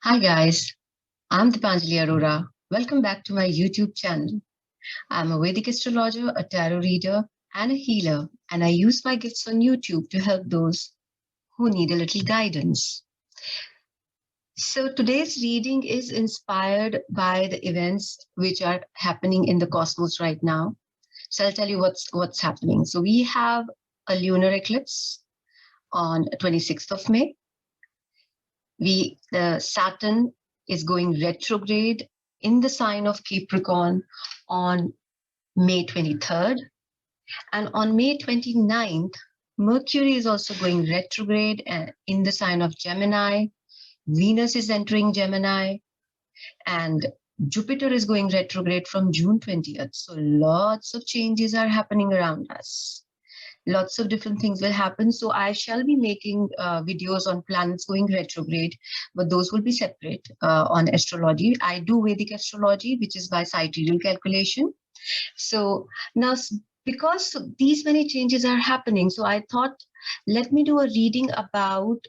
Hi guys, I'm Dipanjali Arora. Welcome back to my YouTube channel. I'm a Vedic astrologer, a tarot reader, and a healer, and I use my gifts on YouTube to help those who need a little guidance. So today's reading is inspired by the events which are happening in the cosmos right now. So I'll tell you what's happening. So we have a lunar eclipse on 26th of May. The Saturn is going retrograde in the sign of Capricorn on May 23rd. And on May 29th, Mercury is also going retrograde in the sign of Gemini. Venus is entering Gemini, and Jupiter is going retrograde from June 20th. So lots of changes are happening around us. Lots of different things will happen. So I shall be making videos on planets going retrograde, but those will be separate on astrology. I do Vedic astrology, which is by sidereal calculation. So now, because these many changes are happening, so I thought, let me do a reading about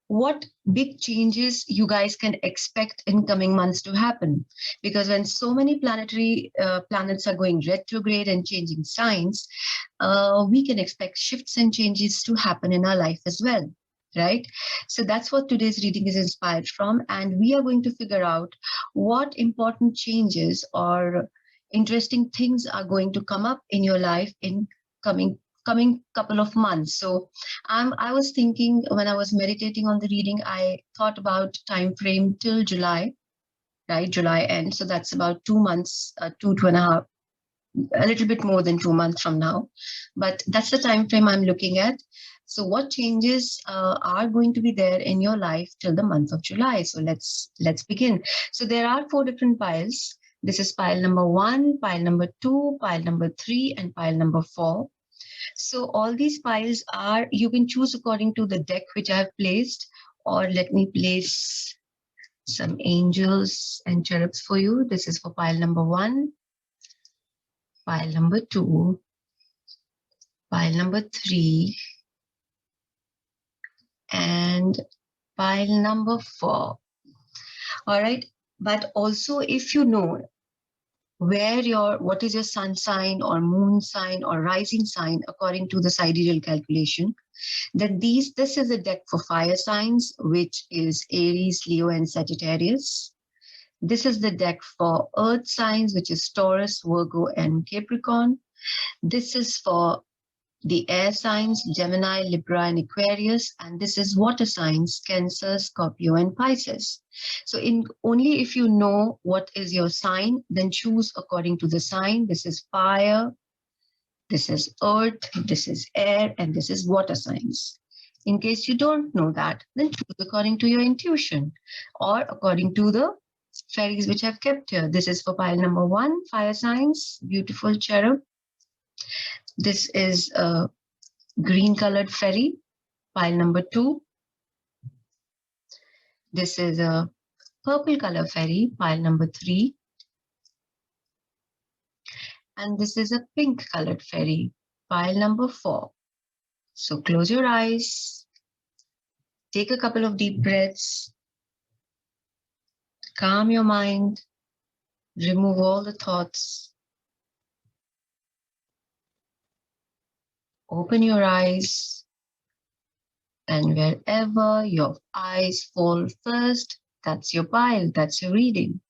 what big changes you guys can expect in coming months to happen. Because when so many planetary planets are going retrograde and changing signs, we can expect shifts and changes to happen in our life as well, right? So that's what today's reading is inspired from, and we are going to figure out what important changes or interesting things are going to come up in your life in coming couple of months. So I was thinking, when I was meditating on the reading, I thought about time frame till July, right? July end. So that's about 2 months, two and a half, a little bit more than 2 months from now. But that's the time frame I'm looking at. So what changes are going to be there in your life till the month of July? So let's begin. So there are 4 different piles. This is pile number 1, pile number 2, pile number 3, and pile number 4. So all these piles are, you can choose according to the deck which I have placed, or let me place some angels and cherubs for you. This is for pile number 1, pile number 2, pile number 3, and pile number 4. All right. But also, if you know what is your sun sign or moon sign or rising sign according to the sidereal calculation, then this is a deck for fire signs, which is Aries, Leo, and Sagittarius. This is the deck for earth signs, which is Taurus, Virgo, and Capricorn. This is for the air signs, Gemini, Libra, and Aquarius. And this is water signs, Cancer, Scorpio, and Pisces. So only if you know what is your sign, then choose according to the sign. This is fire, this is earth, this is air, and this is water signs. In case you don't know that, then choose according to your intuition or according to the fairies which I've kept here. This is for pile number 1, fire signs, beautiful cherub. This is a green colored fairy, pile number 2. This is a purple color fairy, pile number 3. And this is a pink colored fairy, pile number 4. So close your eyes, take a couple of deep breaths, calm your mind, remove all the thoughts, open your eyes, and wherever your eyes fall first, that's your pile, that's your reading.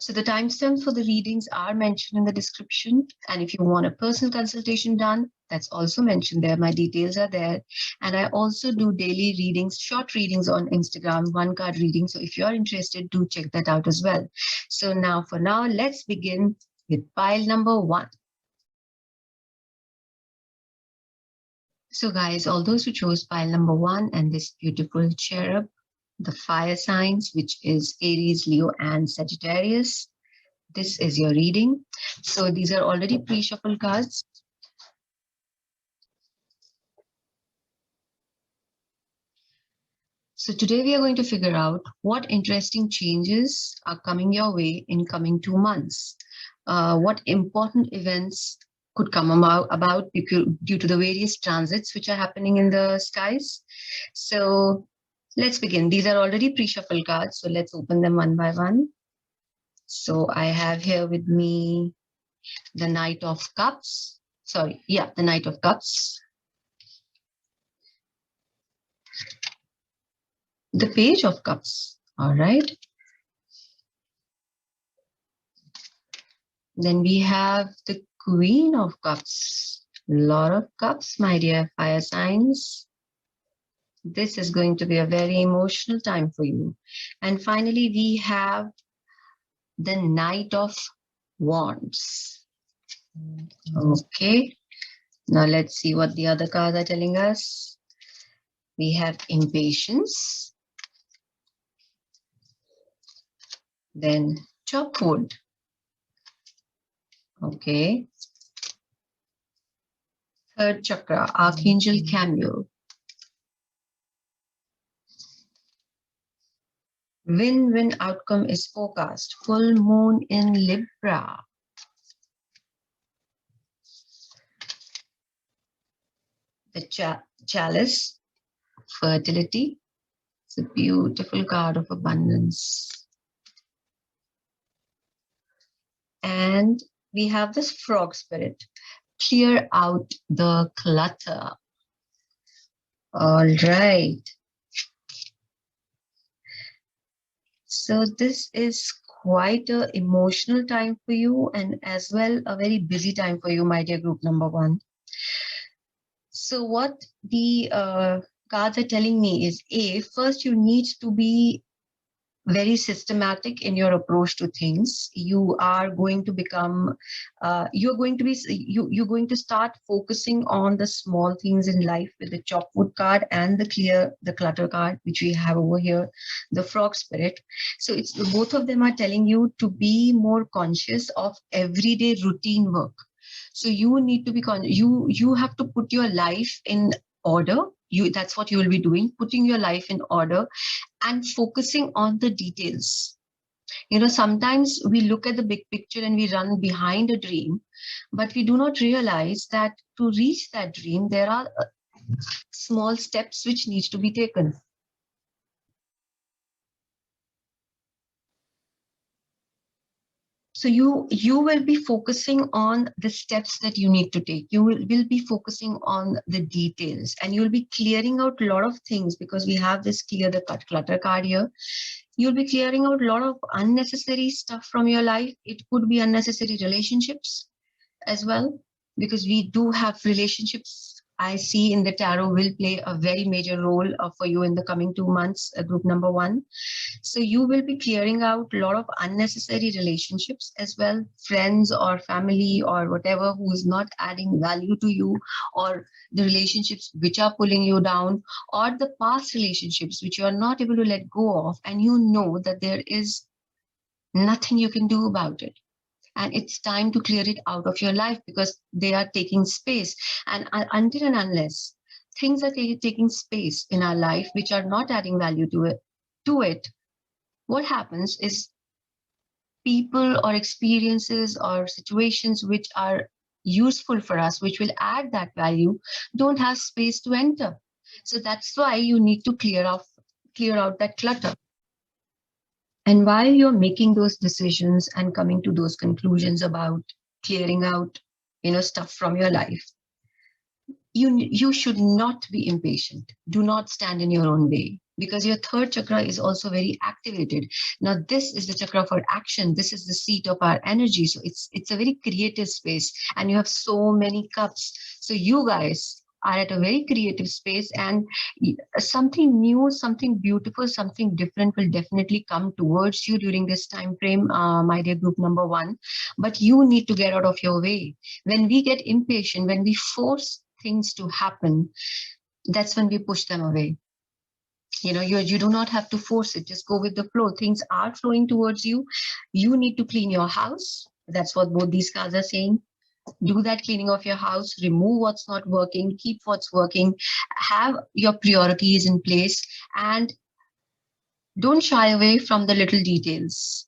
So the timestamps for the readings are mentioned in the description. And if you want a personal consultation done, that's also mentioned there. My details are there. And I also do daily readings, short readings on Instagram, one card reading. So if you're interested, do check that out as well. So for now, let's begin with pile number 1. So guys, all those who chose pile number 1 and this beautiful cherub, the fire signs, which is Aries, Leo, and Sagittarius, this is your reading. So these are already pre-shuffled cards. So today we are going to figure out what interesting changes are coming your way in coming 2 months. What important events could come about due to the various transits which are happening in the skies. So Let's begin. These are already pre-shuffle cards, so let's open them one by one. So I have here with me the Knight of Cups. Sorry, yeah, the Knight of Cups. The Page of Cups, all right. Then we have the Queen of Cups. Lot of cups, my dear fire signs. This is going to be a very emotional time for you. And finally, we have the Knight of Wands. Okay, now let's see what the other cards are telling us. We have Impatience, then Chop Wood. Okay. Third chakra, Archangel Cameo. Win-win outcome is forecast. Full moon in Libra. The Chalice, fertility. It's a beautiful card of abundance. And we have this Frog Spirit. Clear out the clutter. All right. So this is quite an emotional time for you, and as well a very busy time for you, my dear group number one. So what the cards are telling me is, first you need to be very systematic in your approach to things. You are going to become, you're going to start focusing on the small things in life with the Chop Wood card and the clutter card, which we have over here, the Frog Spirit. So it's both of them are telling you to be more conscious of everyday routine work. So you need to be you have to put your life in order. That's what you will be doing, putting your life in order and focusing on the details. You know, sometimes we look at the big picture and we run behind a dream, but we do not realize that to reach that dream, there are small steps which need to be taken. So you will be focusing on the steps that you need to take. You will be focusing on the details, and you'll be clearing out a lot of things, because we have this clear the clutter card here. You'll be clearing out a lot of unnecessary stuff from your life. It could be unnecessary relationships as well, because we do have relationships I see in the tarot will play a very major role for you in the coming 2 months, group number one. So you will be clearing out a lot of unnecessary relationships as well, friends or family or whatever who is not adding value to you, or the relationships which are pulling you down, or the past relationships which you are not able to let go of, and you know that there is nothing you can do about it. And it's time to clear it out of your life, because they are taking space. And until and unless things are taking space in our life which are not adding value to it, what happens is people or experiences or situations which are useful for us, which will add that value, don't have space to enter. So that's why you need to clear out that clutter. And while you're making those decisions and coming to those conclusions about clearing out, stuff from your life, you should not be impatient. Do not stand in your own way, because your third chakra is also very activated. Now, this is the chakra for action. This is the seat of our energy. So it's a very creative space, and you have so many cups. So you guys are at a very creative space, and something new, something beautiful, something different will definitely come towards you during this time frame, my dear group number one. But you need to get out of your way. When we get impatient, when we force things to happen, that's when we push them away. You do not have to force it. Just go with the flow. Things are flowing towards you. You need to clean your house. That's what both these cards are saying. Do that cleaning of your house, remove what's not working, keep what's working, have your priorities in place, and don't shy away from the little details.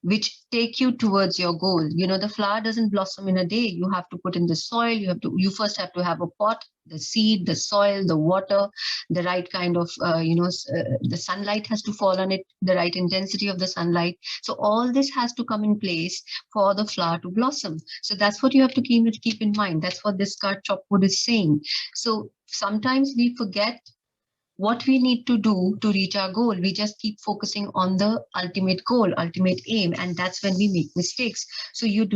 which take you towards your goal. You know, the flower doesn't blossom in a day. You have to put in the soil. You first have to have a pot, the seed, the soil, the water, the right kind of, the sunlight has to fall on it, the right intensity of the sunlight. So all this has to come in place for the flower to blossom. So that's what you have to keep in mind. That's what this card Chopwood is saying. So sometimes we forget what we need to do to reach our goal. We just keep focusing on the ultimate goal, ultimate aim, and that's when we make mistakes. So you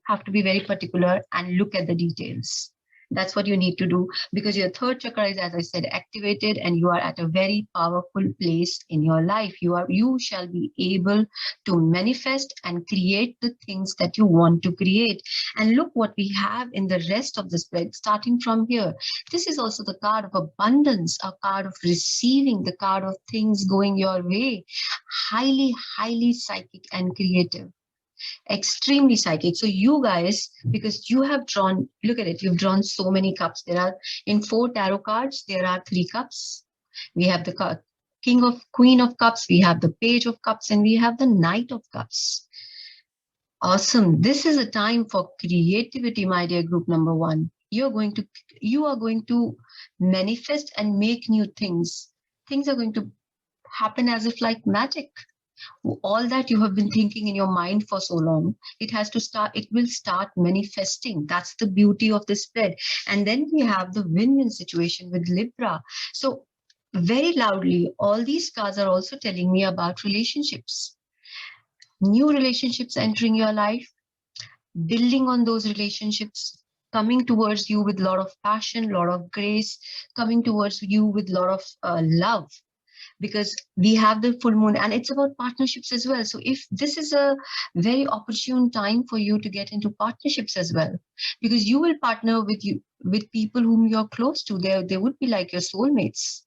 have to be very particular and look at the details. That's what you need to do, because your third chakra is, as I said, activated, and you are at a very powerful place in your life. You shall be able to manifest and create the things that you want to create. And look what we have in the rest of the spread, starting from here. This is also the card of abundance, a card of receiving, the card of things going your way. Highly, highly psychic and creative. Extremely psychic. So you guys, because you have drawn, look at it, you've drawn so many cups. There are, in 4 tarot cards, there are 3 cups. We have the Queen of Cups, we have the Page of Cups, and we have the Knight of Cups. Awesome. This is a time for creativity, my dear group number 1. You are going to manifest and make new things. Things are going to happen as if like magic. All that you have been thinking in your mind for so long, it will start manifesting. That's the beauty of this spread. And then we have the win-win situation with Libra. So very loudly, all these cards are also telling me about relationships. New relationships entering your life, building on those relationships, coming towards you with a lot of passion, a lot of grace, coming towards you with a lot of love. Because we have the full moon, and it's about partnerships as well. So if this is a very opportune time for you to get into partnerships as well, because you will partner with people whom you're close to. They would be like your soulmates.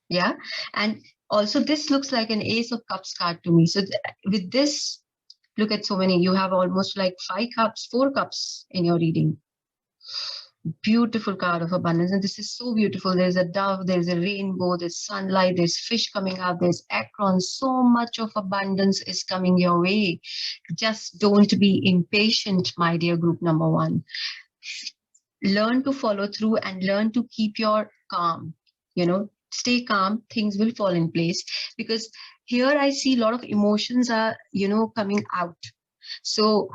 Yeah. And also this looks like an Ace of Cups card to me. So with this, look at so many, you have almost like 4 cups in your reading. Beautiful card of abundance, and this is so beautiful. There's a dove, there's a rainbow, there's sunlight, there's fish coming out, there's acorns. So much of abundance is coming your way. Just don't be impatient, my dear group number 1. Learn to follow through and learn to keep your calm. Stay calm, things will fall in place, because here I see a lot of emotions are coming out. So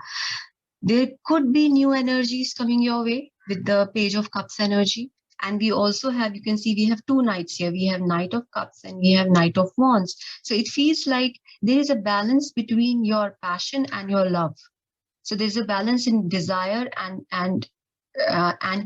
there could be new energies coming your way with the Page of Cups energy. And we also have, you can see we have 2 knights here. We have Knight of Cups and we have Knight of Wands. So it feels like there is a balance between your passion and your love. So there's a balance in desire and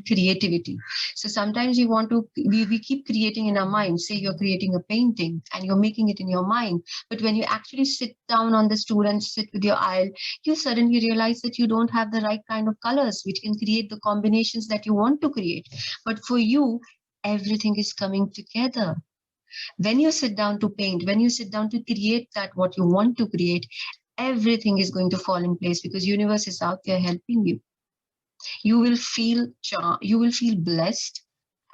creativity. So sometimes we keep creating in our mind. Say you're creating a painting and you're making it in your mind, but when you actually sit down on the stool and sit with your eye, you suddenly realize that you don't have the right kind of colors which can create the combinations that you want to create. But for you, everything is coming together. When you sit down to paint, when you sit down to create that what you want to create, everything is going to fall in place, because universe is out there helping you. You will feel blessed,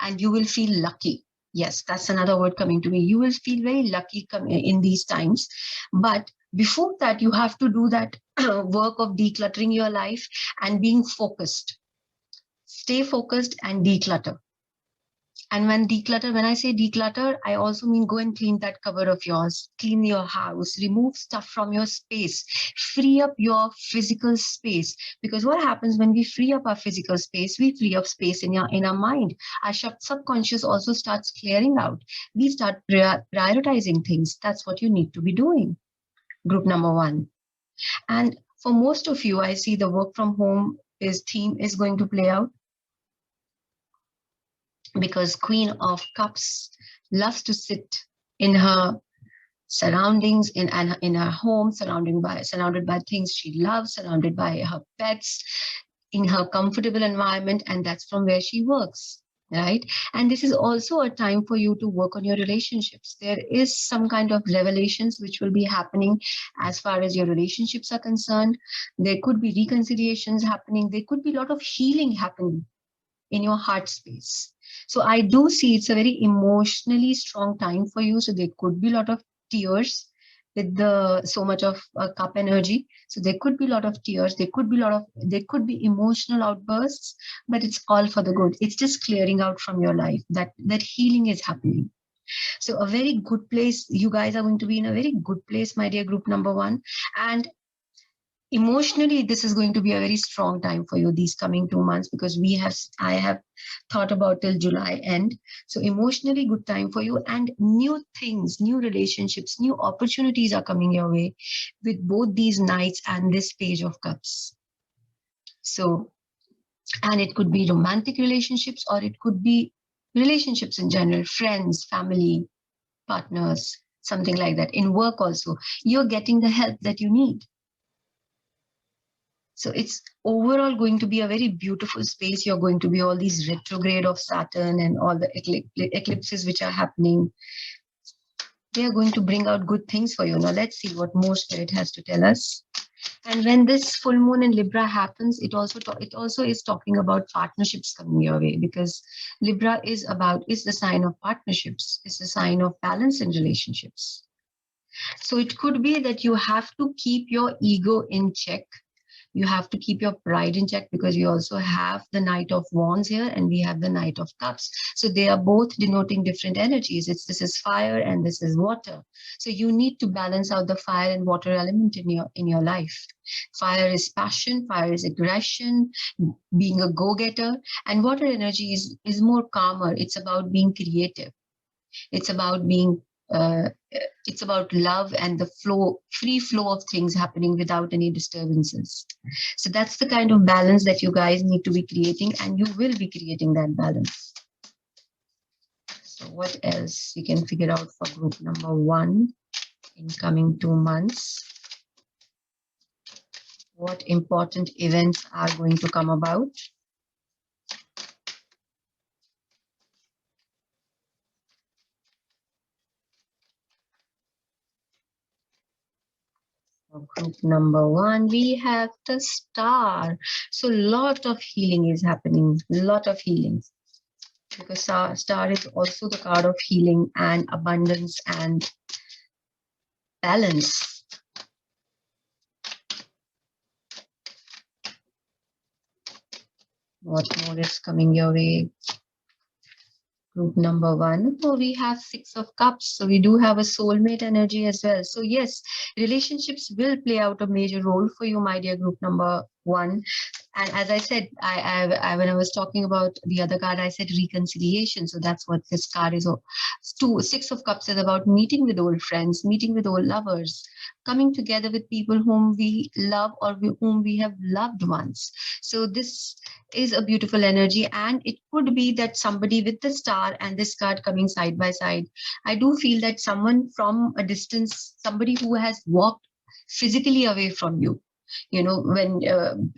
and you will feel lucky. Yes, that's another word coming to me. You will feel very lucky in these times. But before that, you have to do that work of decluttering your life and being focused. Stay focused and declutter. And when I say declutter, I also mean go and clean that cupboard of yours, clean your house, remove stuff from your space, free up your physical space. Because what happens when we free up our physical space, we free up space in our mind. Our subconscious also starts clearing out. We start prioritizing things. That's what you need to be doing. Group number 1. And for most of you, I see the work from home theme is going to play out, because Queen of Cups loves to sit in her surroundings, in her home, surrounded by things she loves, surrounded by her pets, in her comfortable environment, and that's from where she works, right? And this is also a time for you to work on your relationships. There is some kind of revelations which will be happening as far as your relationships are concerned. There could be reconciliations happening. There could be a lot of healing happening in your heart space. So I do see it's a very emotionally strong time for you. So there could be a lot of tears. with the so much of cup energy. So there could be a lot of tears, there could be emotional outbursts, but it's all for the good. It's just clearing out from your life. That healing is happening. So a very good place. You guys are going to be in a very good place, my dear group number one. And emotionally, this is going to be a very strong time for you these coming 2 months, because I have thought about till July end. So emotionally good time for you, and new things, new relationships, new opportunities are coming your way with both these knights and this page of cups. So, and it could be romantic relationships, or it could be relationships in general, friends, family, partners, something like that. In work also, you're getting the help that you need. So it's overall going to be a very beautiful space. You're going to be all these retrograde of Saturn and all the eclipses which are happening. They are going to bring out good things for you. Now let's see what more Spirit has to tell us. And when this full moon in Libra happens, it also is talking about partnerships coming your way, because Libra is the sign of partnerships. It's the sign of balance in relationships. So it could be that you have to keep your ego in check. You have to keep your pride in check, because we also have the Knight of Wands here and we have the Knight of Cups. So they are both denoting different energies. This is fire and this is water. So you need to balance out the fire and water element in your life. Fire is passion, fire is aggression, being a go-getter, and water energy is more calmer. It's about being creative. It's about being it's about love and the free flow of things happening without any disturbances. So that's the kind of balance that you guys need to be creating, and you will be creating that balance. So what else we can figure out for group number one in coming 2 months? What important events are going to come about? For group number one, we have the Star. So lot of healing is happening, lot of healing. Because Star is also the card of healing and abundance and balance. What more is coming your way? Group number one. So we have Six of Cups. So we do have a soulmate energy as well. So yes, relationships will play out a major role for you, my dear group number one. And as I said, I when I was talking about the other card, I said reconciliation. So that's what this card is. Six of Cups is about meeting with old friends, meeting with old lovers, coming together with people whom we love or whom we have loved once. So this is a beautiful energy, and it could be that somebody with the Star and this card coming side by side, I do feel that someone from a distance, somebody who has walked physically away from you, when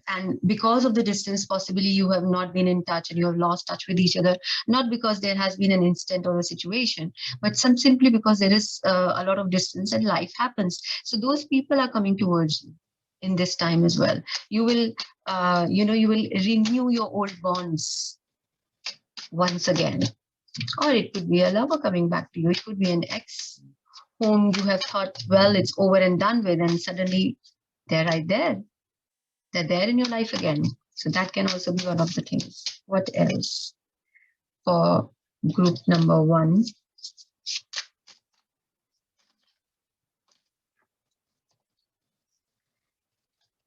and because of the distance, possibly you have not been in touch and you have lost touch with each other, not because there has been an incident or a situation, but simply because there is a lot of distance and life happens. So those people are coming towards you in this time as well. You will you will renew your old bonds once again, or it could be a lover coming back to you. It could be an ex whom you have thought, well, it's over and done with, and suddenly they're right there. They're there in your life again. So that can also be one of the things. What else for group number one?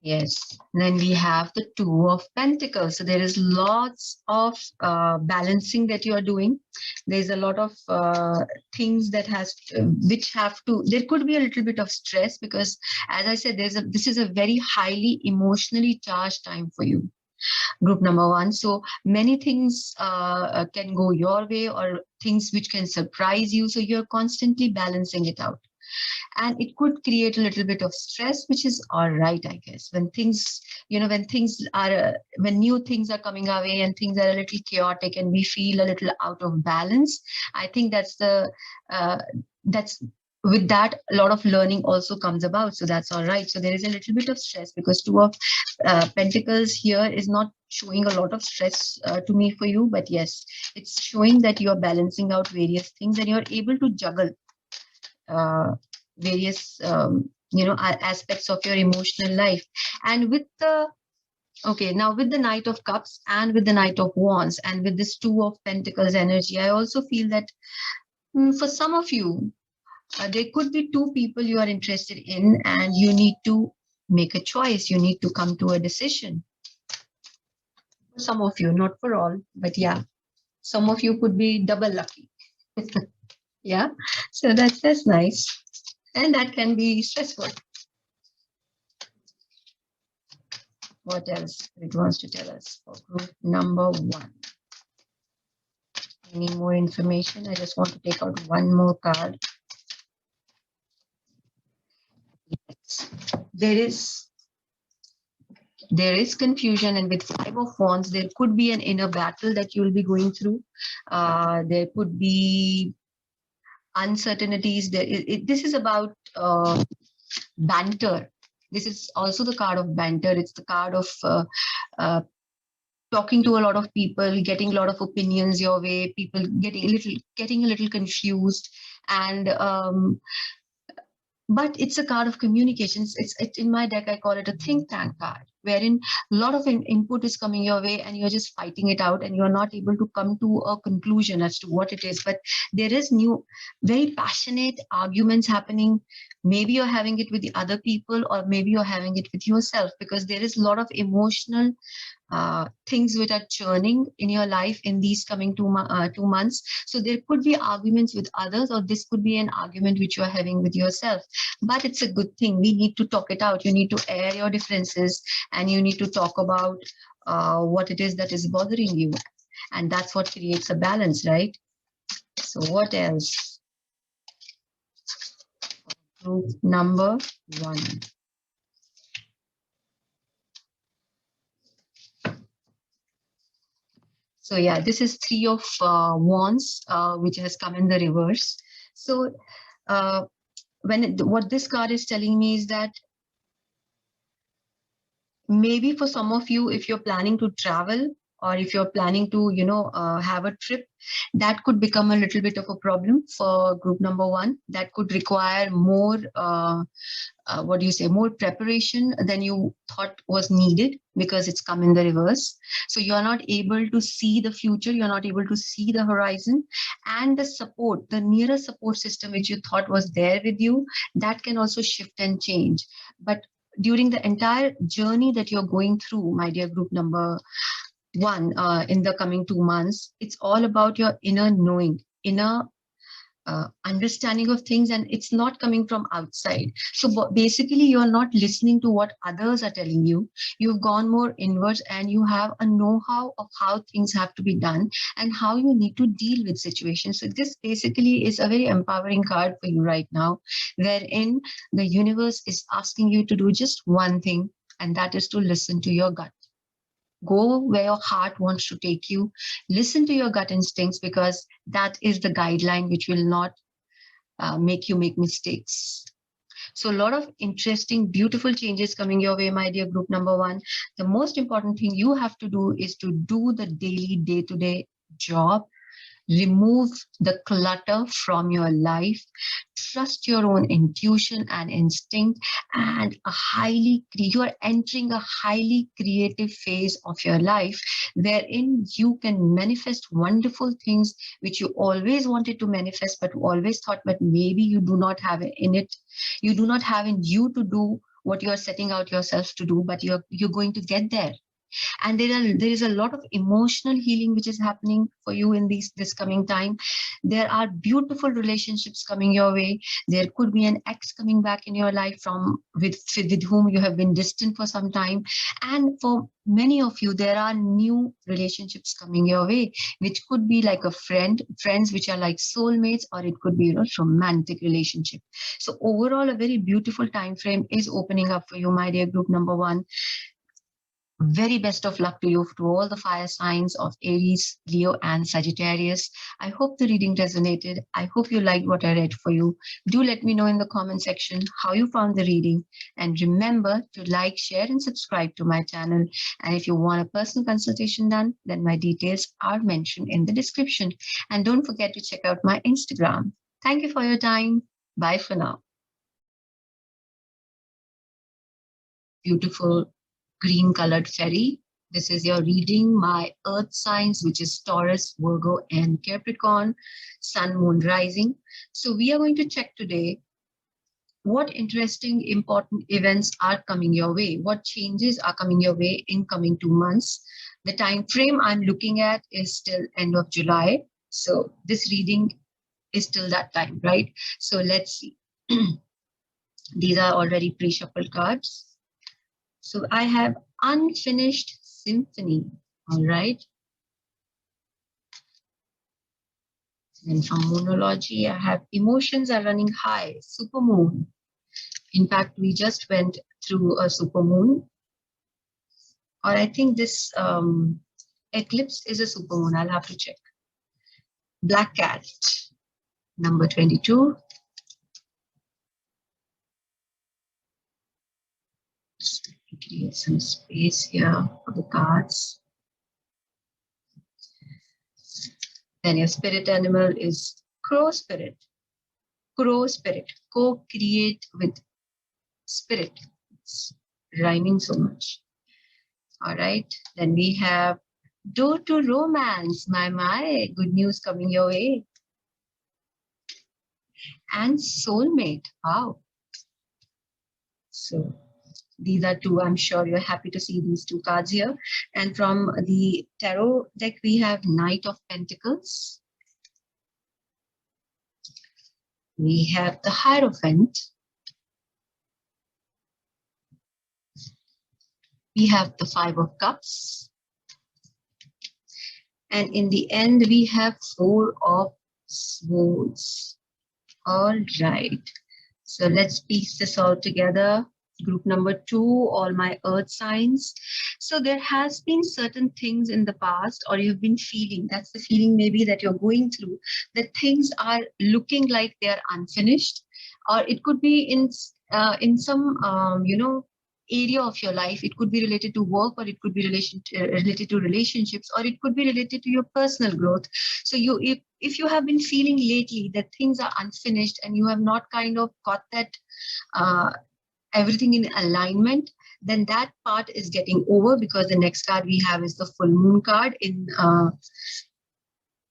Yes, then we have the Two of Pentacles. So there is lots of balancing that you are doing. There's a lot of things that which have to, there could be a little bit of stress, because as I said, this is a very highly emotionally charged time for you, group number one. So many things can go your way, or things which can surprise you. So you're constantly balancing it out. And it could create a little bit of stress, which is all right, I guess. When things, when new things are coming our way and things are a little chaotic and we feel a little out of balance, I think that's with that, a lot of learning also comes about. So that's all right. So there is a little bit of stress, because Two of Pentacles here is not showing a lot of stress to me for you. But yes, it's showing that you're balancing out various things and you're able to juggle various aspects of your emotional life. And with the now with the Knight of Cups and with the Knight of Wands and with this Two of Pentacles energy, I also feel that for some of you, there could be two people you are interested in, and you need to make a choice. You need to come to a decision. For some of you, not for all, but yeah, some of you could be double lucky. Yeah, so that's nice, and that can be stressful. What else it wants to tell us for group number one? Any more information? I just want to take out one more card. Yes. There is confusion, and with Five of Wands, there could be an inner battle that you'll be going through. There could be uncertainties. This is about banter. This is also the card of banter. It's the card of uh, talking to a lot of people, getting a lot of opinions your way, people getting a little confused, and but it's a card of communications. It's in my deck, I call it a think tank card, wherein a lot of input is coming your way and you're just fighting it out and you're not able to come to a conclusion as to what it is. But there is very passionate arguments happening. Maybe you're having it with the other people, or maybe you're having it with yourself, because there is a lot of emotional things which are churning in your life in these coming 2 months. So there could be arguments with others, or this could be an argument which you are having with yourself. But it's a good thing. We need to talk it out. You need to air your differences, and you need to talk about what it is that is bothering you. And that's what creates a balance, right? So what else? Group number one. So yeah, this is Three of Wands, which has come in the reverse. So what this card is telling me is that maybe for some of you, if you're planning to travel, or if you're planning to, have a trip, that could become a little bit of a problem for group number one. That could require more, more preparation than you thought was needed, because it's come in the reverse. So you're not able to see the future, you're not able to see the horizon, and the support, the nearer support system which you thought was there with you, that can also shift and change. But during the entire journey that you're going through, my dear group number one, in the coming 2 months, it's all about your inner knowing, inner understanding of things, and it's not coming from outside. So basically, you're not listening to what others are telling you. You've gone more inwards, and you have a know-how of how things have to be done and how you need to deal with situations. So this basically is a very empowering card for you right now, wherein the universe is asking you to do just one thing, and that is to listen to your gut. Go where your heart wants to take you. Listen to your gut instincts, because that is the guideline which will not make you make mistakes. So a lot of interesting, beautiful changes coming your way, my dear group number one. The most important thing you have to do is to do the daily, day-to-day job. Remove the clutter from your life. Trust your own intuition and instinct, and you are entering a highly creative phase of your life, wherein you can manifest wonderful things which you always wanted to manifest, but always thought, but maybe you do not have it in it. You do not have in you to do what you are setting out yourself to do, but you're going to get there. And there is a lot of emotional healing which is happening for you in this coming time. There are beautiful relationships coming your way. There could be an ex coming back in your life with whom you have been distant for some time. And for many of you, there are new relationships coming your way, which could be like friends which are like soulmates, or it could be romantic relationship. So overall, a very beautiful time frame is opening up for you, my dear group number one. Very best of luck to you, to all the fire signs of Aries, Leo, and Sagittarius. I hope the reading resonated. I hope you liked what I read for you. Do let me know in the comment section how you found the reading. And remember to like, share, and subscribe to my channel. And if you want a personal consultation done, then my details are mentioned in the description. And don't forget to check out my Instagram. Thank you for your time. Bye for now. beautiful green colored fairy. This is your reading, my earth signs, which is Taurus, Virgo, and Capricorn, sun, moon, rising. So we are going to check today what interesting, important events are coming your way, what changes are coming your way in coming 2 months. The time frame I'm looking at is still end of July. So this reading is till that time, right? So let's see. These are already pre-shuffled cards. So I have Unfinished Symphony, all right? And from Moonology, I have Emotions Are Running High, Supermoon. In fact, we just went through a supermoon. Or I think this eclipse is a supermoon. I'll have to check. Black Cat, number 22. Just create some space here for the cards. Then your spirit animal is Crow Spirit. Crow Spirit. Co-create with spirit. It's rhyming so much. All right. Then we have Door to Romance. My, good news coming your way. And Soulmate. Wow. So these are two. I'm sure you're happy to see these two cards here. And from the tarot deck, we have Knight of Pentacles. We have the Hierophant. We have the Five of Cups. And in the end, we have Four of Swords. All right. So let's piece this all together. Group number 2, all my earth signs. So there has been certain things in the past, or you've been feeling, that's the feeling maybe that you're going through, that things are looking like they're unfinished, or it could be in some, area of your life. It could be related to work, or it could be related to relationships, or it could be related to your personal growth. So if you have been feeling lately that things are unfinished and you have not kind of got that everything in alignment, then that part is getting over, because the next card we have is the full moon card in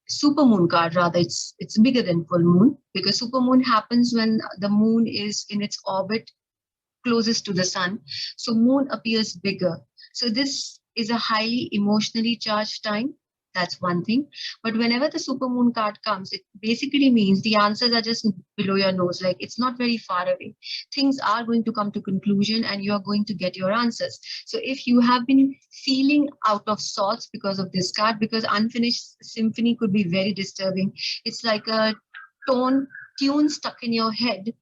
super moon card. Rather, it's bigger than full moon, because super moon happens when the moon is in its orbit closest to the sun. So moon appears bigger. So this is a highly emotionally charged time. That's one thing. But whenever the supermoon card comes, it basically means the answers are just below your nose. Like, it's not very far away. Things are going to come to conclusion and you're going to get your answers. So if you have been feeling out of sorts because of this card, because Unfinished Symphony could be very disturbing. It's like a tune stuck in your head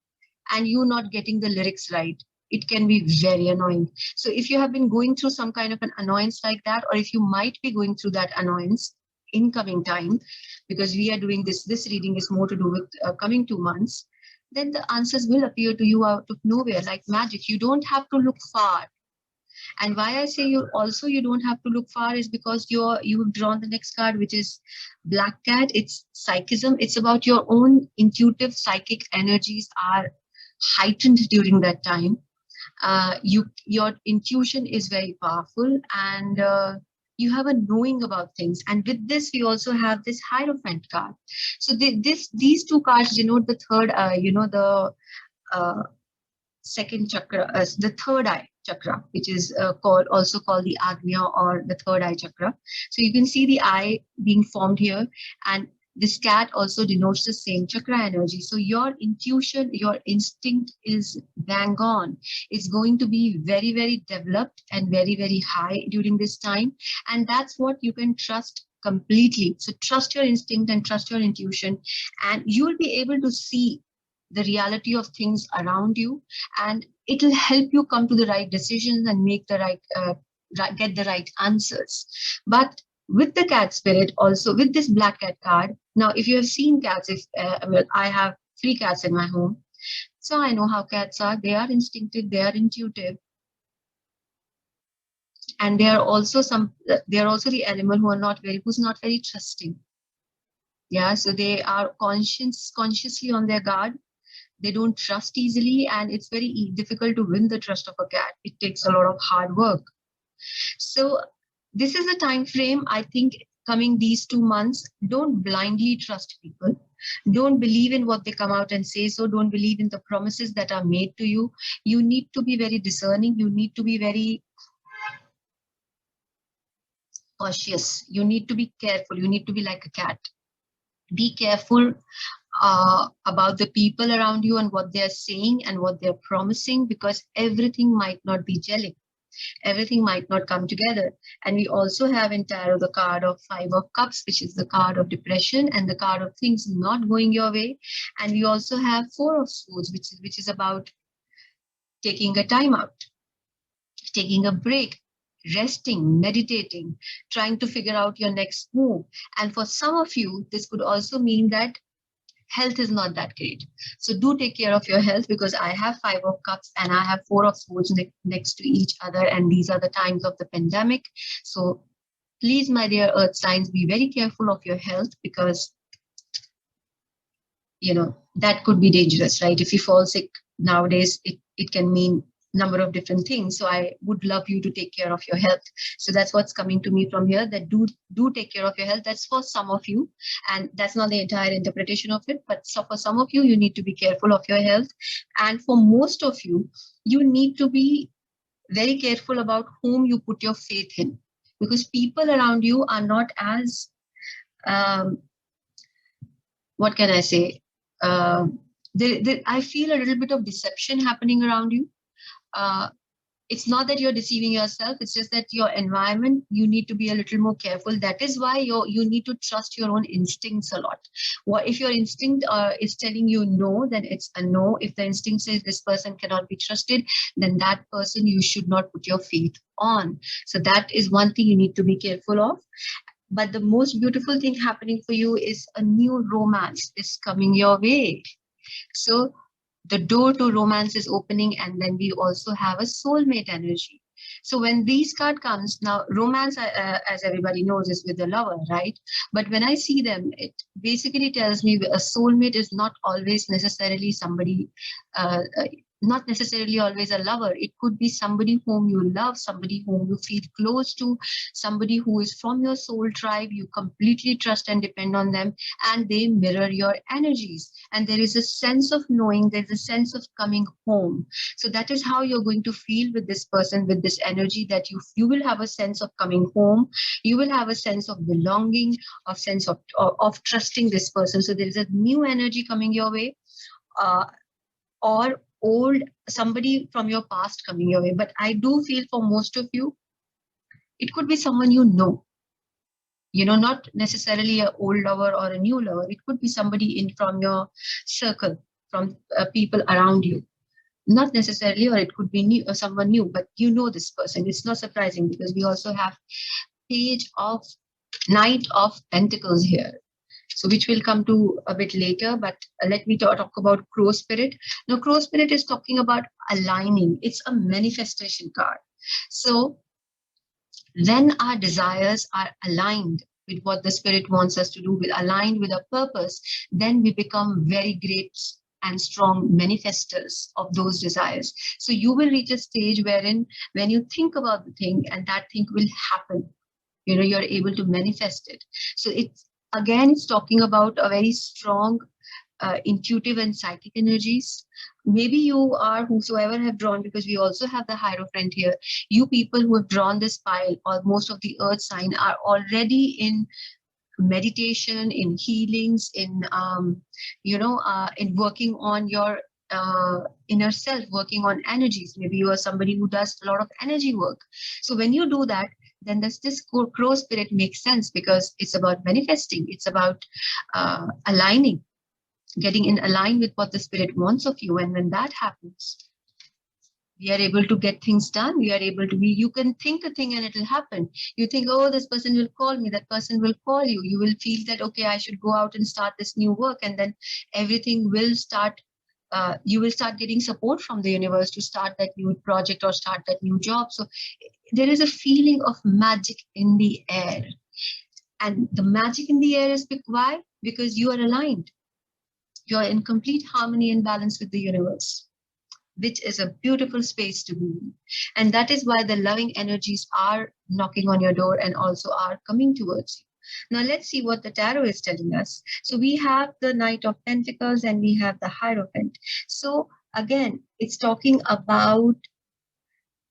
and you not getting the lyrics right. It can be very annoying. So if you have been going through some kind of an annoyance like that, or if you might be going through that annoyance in coming time, because we are doing this reading is more to do with coming 2 months, then the answers will appear to you out of nowhere like magic. You don't have to look far. And why I say you don't have to look far is because you've drawn the next card, which is Black Cat. It's psychism. It's about your own intuitive psychic energies are heightened during that time. Your intuition is very powerful, and you have a knowing about things. And with this, we also have this Hierophant card. So these two cards denote the third, the second chakra, the third eye chakra, which is also called the Agnya, or the third eye chakra. So you can see the eye being formed here, and this cat also denotes the same chakra energy. So your intuition, your instinct is bang on. It's going to be very, very developed and very, very high during this time. And that's what you can trust completely. So trust your instinct and trust your intuition, and you will be able to see the reality of things around you, and it will help you come to the right decisions and make the right, get the right answers. But with the cat spirit, also with this Black Cat card, now if you have seen cats, well, I have 3 cats in my home, so I know how cats are. They are instinctive, they are intuitive, and they are also the animal who's not very trusting. Yeah, so they are consciously on their guard. They don't trust easily, and it's very difficult to win the trust of a cat. It takes a lot of hard work. So this is a time frame, I think, coming these 2 months. Don't blindly trust people. Don't believe in what they come out and say. So don't believe in the promises that are made to you. You need to be very discerning. You need to be very cautious. You need to be careful. You need to be like a cat. Be careful about the people around you and what they're saying and what they're promising, because everything might not be gelling. Everything might not come together. And we also have in tarot the card of 5 of Cups, which is the card of depression and the card of things not going your way. And we also have 4 of Swords, which is about taking a time out, taking a break, resting, meditating, trying to figure out your next move. And for some of you, this could also mean that health is not that great. So do take care of your health, because I have 5 of Cups and I have 4 of Swords next to each other. And these are the times of the pandemic. So please, my dear earth signs, be very careful of your health, because, that could be dangerous, right? If you fall sick nowadays, it can mean number of different things. So I would love you to take care of your health. So that's what's coming to me from here, that do take care of your health. That's for some of you, and that's not the entire interpretation of it, but so for some of you, you need to be careful of your health. And for most of you, you need to be very careful about whom you put your faith in, because people around you are not as what can I say, I feel a little bit of deception happening around you. It's not that you're deceiving yourself, it's just that your environment, you need to be a little more careful. That is why you need to trust your own instincts a lot. If your instinct is telling you no, then it's a no. If the instinct says this person cannot be trusted, then that person you should not put your faith on. So that is one thing you need to be careful of. But the most beautiful thing happening for you is a new romance is coming your way. So the door to romance is opening, and then we also have a soulmate energy. So when these card comes, now romance, as everybody knows, is with the lover, right? But when I see them, it basically tells me a soulmate is not always necessarily somebody, not necessarily always a lover. It could be somebody whom you love, somebody whom you feel close to, somebody who is from your soul tribe. You completely trust and depend on them, and they mirror your energies. And there is a sense of knowing, there's a sense of coming home. So that is how you're going to feel with this person, with this energy, that you will have a sense of coming home. You will have a sense of belonging, a sense of trusting this person. So there is a new energy coming your way. Or old somebody from your past coming your way. But I do feel for most of you, it could be someone not necessarily an old lover or a new lover. It could be somebody in from your circle, from people around you. Not necessarily, or it could be new or someone new, but this person. It's not surprising, because we also have Knight of Pentacles here. So which will come to a bit later, but let me talk about Crow Spirit. Now, Crow Spirit is talking about aligning. It's a manifestation card. So when our desires are aligned with what the Spirit wants us to do, aligned with our purpose, then we become very great and strong manifestors of those desires. So you will reach a stage wherein when you think about the thing, and that thing will happen, you're able to manifest it. So it's talking about a very strong intuitive and psychic energies. Maybe you are whosoever have drawn, because we also have the Hierophant here. You people who have drawn this pile, or most of the earth sign, are already in meditation, in healings, in in working on your inner self, working on energies. Maybe you are somebody who does a lot of energy work. So when you do that, then this Crow Spirit makes sense, because it's about manifesting. It's about aligning, getting in align with what the Spirit wants of you. And when that happens, we are able to get things done. We are able to you can think a thing and it will happen. You think, oh, this person will call me, that person will call you. You will feel that, okay, I should go out and start this new work. And then everything will start. You will start getting support from the universe to start that new project or start that new job. So there is a feeling of magic in the air. And the magic in the air is why? Because you are aligned. You're in complete harmony and balance with the universe, which is a beautiful space to be in. And that is why the loving energies are knocking on your door and also are coming towards you. Now, let's see what the tarot is telling us. So, we have the Knight of Pentacles and we have the Hierophant. So, again, it's talking about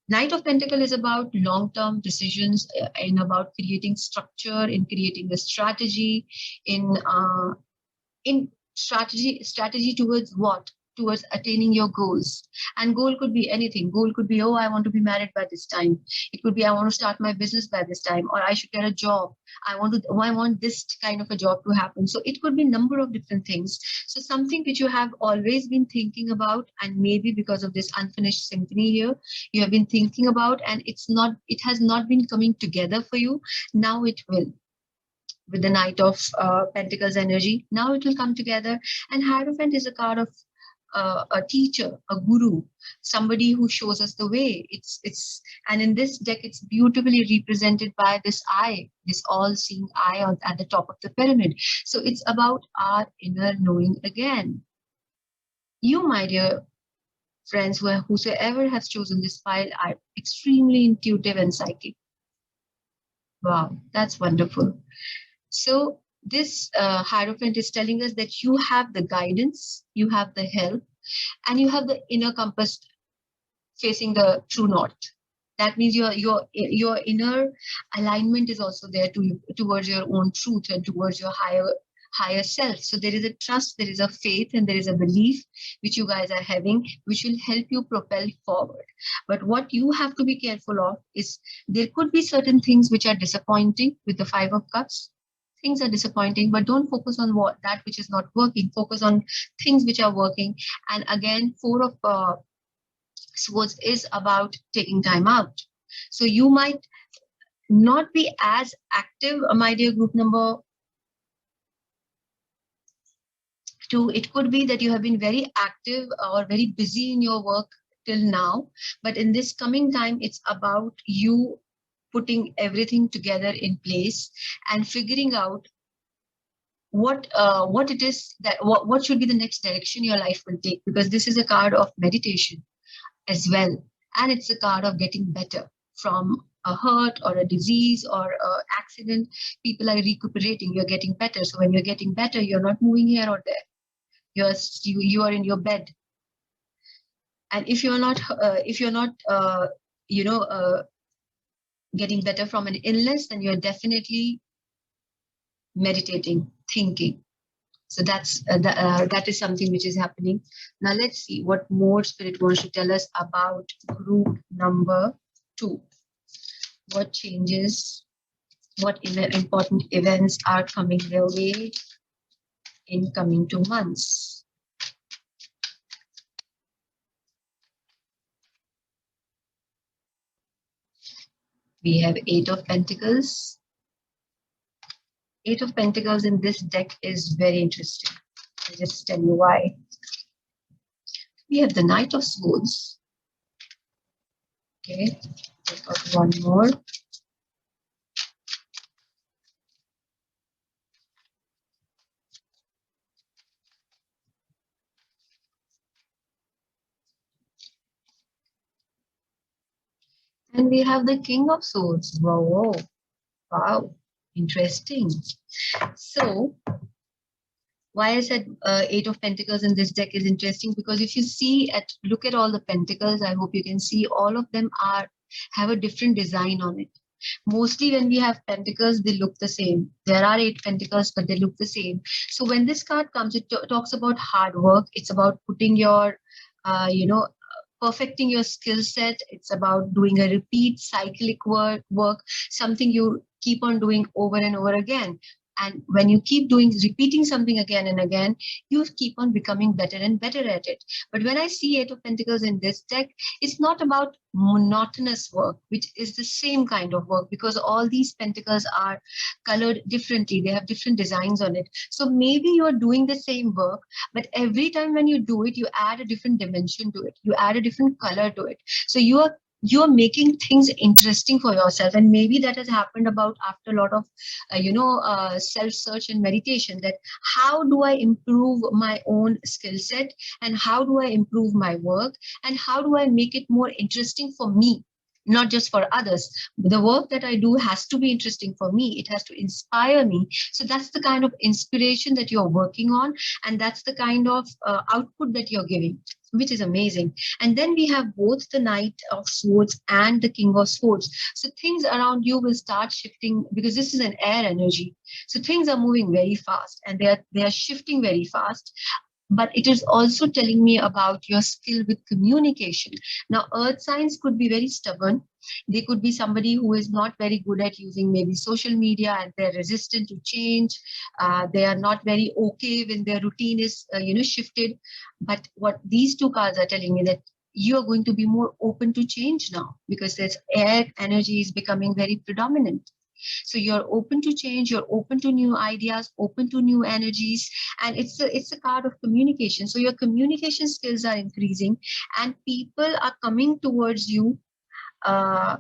Knight of Pentacle is about long-term decisions, and about creating structure, in creating a strategy, in strategy towards what? Towards attaining your goals. And goal could be anything. Goal could be, oh, I want to be married by this time. It could be, I want to start my business by this time, or I should get a job. I want this kind of a job to happen. So it could be a number of different things. So something which you have always been thinking about, and maybe because of this unfinished symphony here, you have been thinking about, and it has not been coming together for you. Now it will, with the Knight of Pentacles energy. Now it will come together. And Hierophant is a card of a teacher, a guru, somebody who shows us the way. And in this deck, it's beautifully represented by this eye, this all-seeing eye at the top of the pyramid. So it's about our inner knowing again. You, my dear friends, whosoever has chosen this file, are extremely intuitive and psychic. Wow, that's wonderful. So this Hierophant is telling us that you have the guidance, you have the help, and you have the inner compass facing the true north. That means your inner alignment is also there towards your own truth and towards your higher self. So there is a trust, there is a faith, and there is a belief which you guys are having, which will help you propel forward. But what you have to be careful of is there could be certain things which are disappointing with the Five of Cups. Things are disappointing, but don't focus on that which is not working. Focus on things which are working. And again, Four of Swords is about taking time out. So you might not be as active, my dear group number 2. It could be that you have been very active or very busy in your work till now, but in this coming time, it's about you putting everything together in place and figuring out what it is that what should be the next direction your life will take, because this is a card of meditation as well, and it's a card of getting better from a hurt or a disease or an accident. People are recuperating, you're getting better. So when you're getting better, you're not moving here or there, you are in your bed. And if you're not getting better from an illness, then you're definitely meditating, thinking. So that is something which is happening. Now let's see what more Spirit wants to tell us about group number 2. What changes, what important events are coming their way in coming 2 months? We have 8 of Pentacles. 8 of Pentacles in this deck is very interesting. I'll just tell you why. We have the Knight of Swords. Okay, take out one more. And we have the King of Swords. Wow, wow, interesting. So why I said 8 of Pentacles in this deck is interesting, because if you look at all the pentacles, I hope you can see all of them have a different design on it. Mostly when we have pentacles, they look the same. There are 8 pentacles, but they look the same. So when this card comes, it talks about hard work. It's about putting your, perfecting your skill set. It's about doing a repeat cyclic work, something you keep on doing over and over again. And when you keep repeating something again and again, you keep on becoming better and better at it. But when I see 8 of Pentacles in this deck, it's not about monotonous work, which is the same kind of work, because all these pentacles are colored differently. They have different designs on it. So maybe you're doing the same work, but every time when you do it, you add a different dimension to it. You add a different color to it. So you are you're making things interesting for yourself. And maybe that has happened about after a lot of self search and meditation, that how do I improve my own skill set, and how do I improve my work, and how do I make it more interesting for me, not just for others. The work that I do has to be interesting for me, it has to inspire me. So that's the kind of inspiration that you're working on, and that's the kind of output that you're giving, which is amazing. And then we have both the Knight of Swords and the King of Swords. So things around you will start shifting, because this is an air energy. So things are moving very fast, and they are shifting very fast. But it is also telling me about your skill with communication. Now, earth signs could be very stubborn. They could be somebody who is not very good at using maybe social media, and they're resistant to change. They are not very okay when their routine is, shifted. But what these two cards are telling me, that you are going to be more open to change now, because this air energy is becoming very predominant. So you're open to change, you're open to new ideas, open to new energies, and it's a card of communication. So your communication skills are increasing, and people are coming towards you. Uh,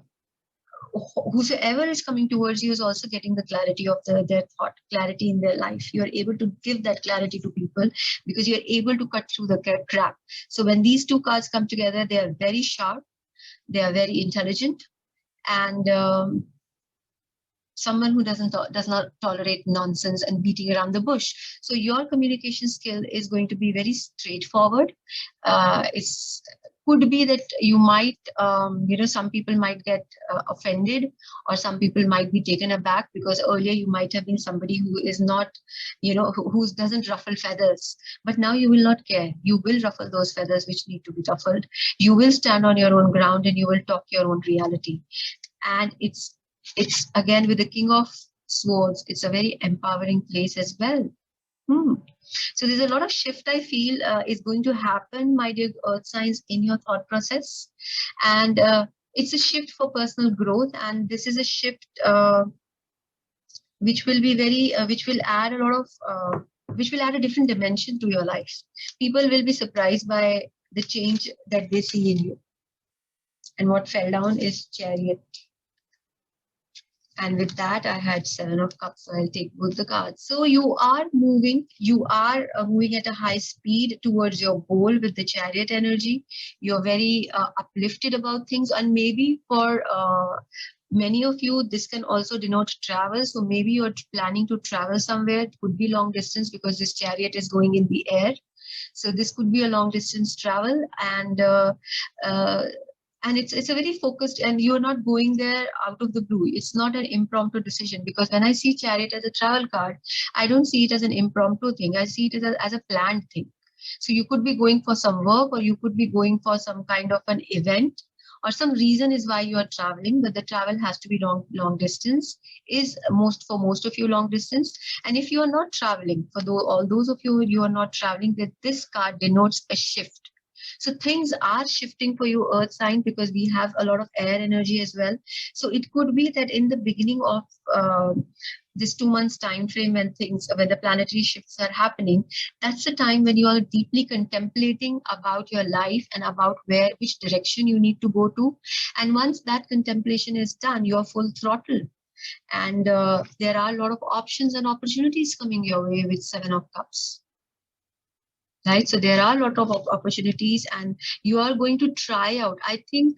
Whosoever is coming towards you is also getting the clarity of their thought, clarity in their life. You're able to give that clarity to people, because you're able to cut through the crap. So when these two cards come together, they are very sharp, they are very intelligent, and someone who does not tolerate nonsense and beating around the bush. So your communication skill is going to be very straightforward. It's could be that you might, some people might get offended, or some people might be taken aback, because earlier you might have been somebody who is not, who doesn't ruffle feathers. But now you will not care. You will ruffle those feathers which need to be ruffled. You will stand on your own ground, and you will talk your own reality. And it's again with the King of Swords, it's a very empowering place as well. So there's a lot of shift I feel is going to happen, my dear earth signs, in your thought process. And it's a shift for personal growth, and this is a shift which will be very which will add a lot of which will add a different dimension to your life. People will be surprised by the change that they see in you. And what fell down is Chariot. And with that, I had Seven of Cups, so I'll take both the cards. So you are moving at a high speed towards your goal with the Chariot energy. You're very uplifted about things, and maybe for many of you, this can also denote travel. So maybe you're planning to travel somewhere. It could be long distance, because this Chariot is going in the air. So this could be a long distance travel, and it's a very focused, and you're not going there out of the blue. It's not an impromptu decision, because when I see Chariot as a travel card, I don't see it as an impromptu thing. I see it as a planned thing. So you could be going for some work, or you could be going for some kind of an event, or some reason is why you are traveling, but the travel has to be long distance, is for most of you long distance. And if you are not traveling, all those of you are not traveling, that this card denotes a shift. So things are shifting for you, earth sign, because we have a lot of air energy as well. So it could be that in the beginning of this 2 months time frame, when the planetary shifts are happening, that's the time when you are deeply contemplating about your life and about which direction you need to go to. And once that contemplation is done, you're full throttle. And there are a lot of options and opportunities coming your way with Seven of Cups. Right, so there are a lot of opportunities, and you are going to try out. I think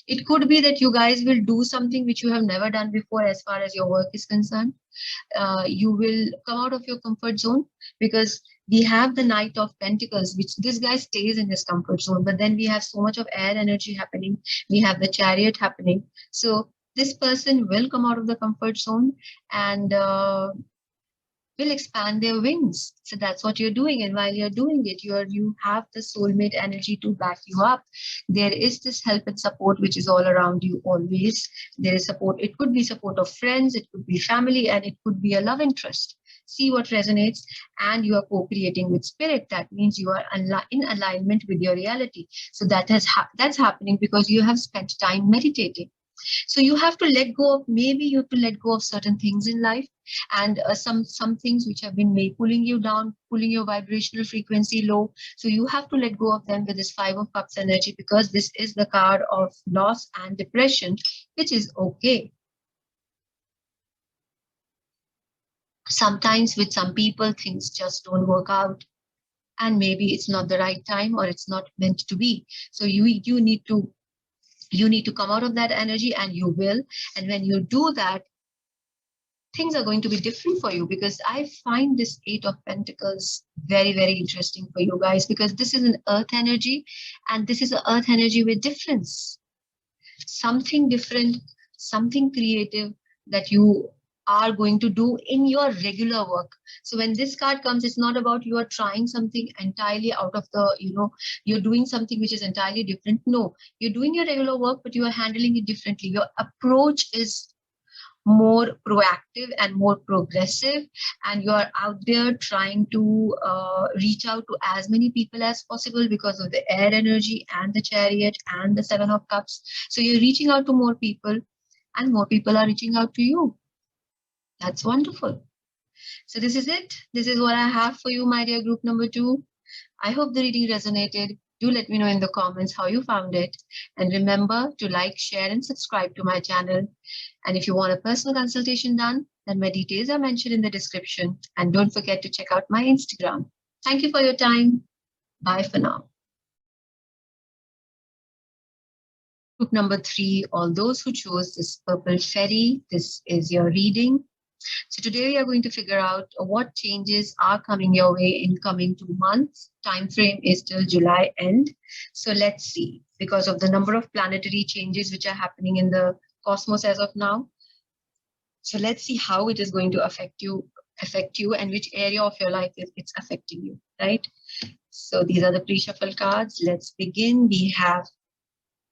it could be that you guys will do something which you have never done before as far as your work is concerned. You will come out of your comfort zone, because we have the Knight of Pentacles, which this guy stays in his comfort zone, but then we have so much of air energy happening. We have the Chariot happening. So this person will come out of the comfort zone, and will expand their wings. So that's what you're doing. And while you're doing it, you have the soulmate energy to back you up. There is this help and support which is all around you always. There is support. It could be support of friends, it could be family, and it could be a love interest. See what resonates, and you are co-creating with spirit. That means you are in alignment with your reality. So that's happening because you have spent time meditating. So you have to let go of, maybe you have to let go of certain things in life, and some things which have been pulling you down, pulling your vibrational frequency low. So you have to let go of them with this Five of Cups energy, because this is the card of loss and depression, which is okay. Sometimes with some people, things just don't work out, and maybe it's not the right time, or it's not meant to be. So you need to come out of that energy, and you will. And when you do that, things are going to be different for you, because I find this Eight of Pentacles very, very interesting for you guys, because this is an earth energy, and this is an earth energy with difference. Something different, something creative that you are going to do in your regular work. So when this card comes, it's not about you are trying something entirely out of the, you're doing something which is entirely different. No, you're doing your regular work, but you are handling it differently. Your approach is more proactive and more progressive, and you are out there trying to reach out to as many people as possible, because of the air energy and the Chariot and the Seven of Cups. So you're reaching out to more people, and more people are reaching out to you. That's wonderful. So this is it. This is what I have for you, my dear group number 2. I hope the reading resonated. Do let me know in the comments how you found it. And remember to like, share, and subscribe to my channel. And if you want a personal consultation done, then my details are mentioned in the description. And don't forget to check out my Instagram. Thank you for your time. Bye for now. Group number 3, all those who chose this purple fairy, this is your reading. So today we are going to figure out what changes are coming your way in coming 2 months. Time frame is till July end. So let's see, because of the number of planetary changes which are happening in the cosmos as of now. So let's see how it is going to affect you, and which area of your life it's affecting you, right? So these are the pre-shuffle cards. Let's begin. We have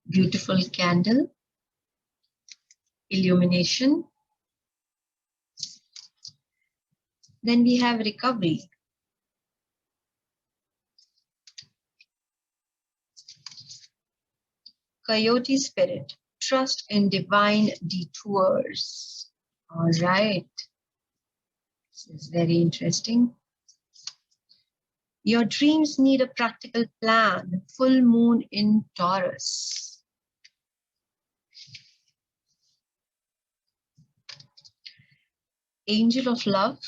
beautiful candle, illumination. Then we have recovery. Coyote spirit, trust in divine detours. All right. This is very interesting. Your dreams need a practical plan. Full moon in Taurus. Angel of love.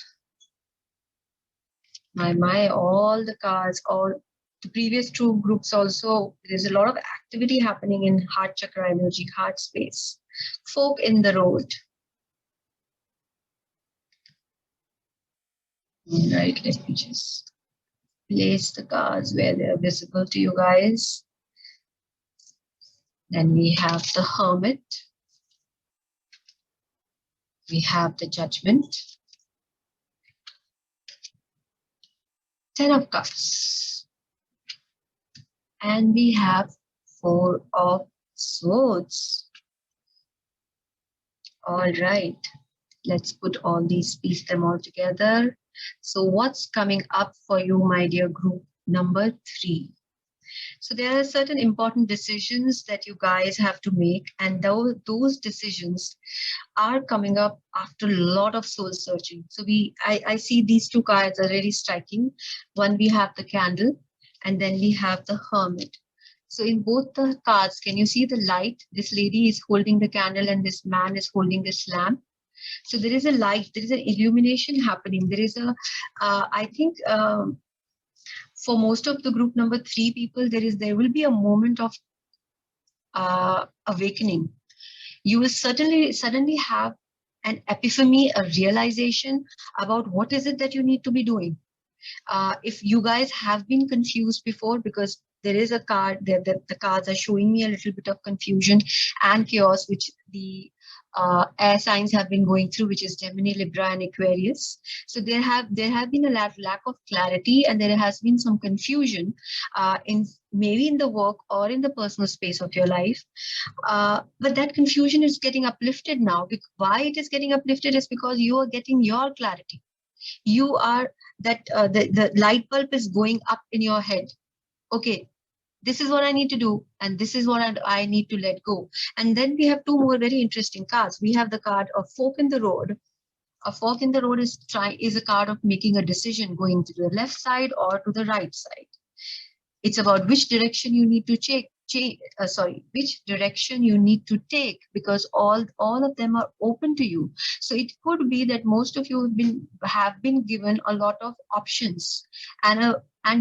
My, all the cards, all the previous 2 groups also, there's a lot of activity happening in heart chakra energy, heart space. Fork in the road. All right, let me just place the cards where they're visible to you guys. Then we have the Hermit. We have the Judgment. 10 of Cups. And we have 4 of Swords. All right. Let's put all these, piece them all together. So what's coming up for you, my dear group number 3? So there are certain important decisions that you guys have to make, and those decisions are coming up after a lot of soul searching. So I see these 2 cards are really striking. One, we have the candle, and then we have the Hermit. So in both the cards, can you see the light? This lady is holding the candle, and this man is holding this lamp. So there is a light, there is an illumination happening. There is a, I think, for most of the group number 3 people, there will be a moment of awakening. You will suddenly have an epiphany, a realization about what is it that you need to be doing. If you guys have been confused before, because there is a card there that the cards are showing me a little bit of confusion and chaos, which the air signs have been going through, which is Gemini, Libra, and Aquarius. So there have been a lack of clarity, and there has been some confusion in maybe in the work or in the personal space of your life. But that confusion is getting uplifted now. Why it is getting uplifted is because you are getting your clarity. You are that the light bulb is going up in your head. Okay, this is what I need to do, and this is what I need to let go. And then we have two more very interesting cards. We have the card of fork in the road. A fork in the road is a card of making a decision, going to the left side or to the right side. It's about which direction you need to which direction you need to take, because all of them are open to you. So it could be that most of you have been given a lot of options, and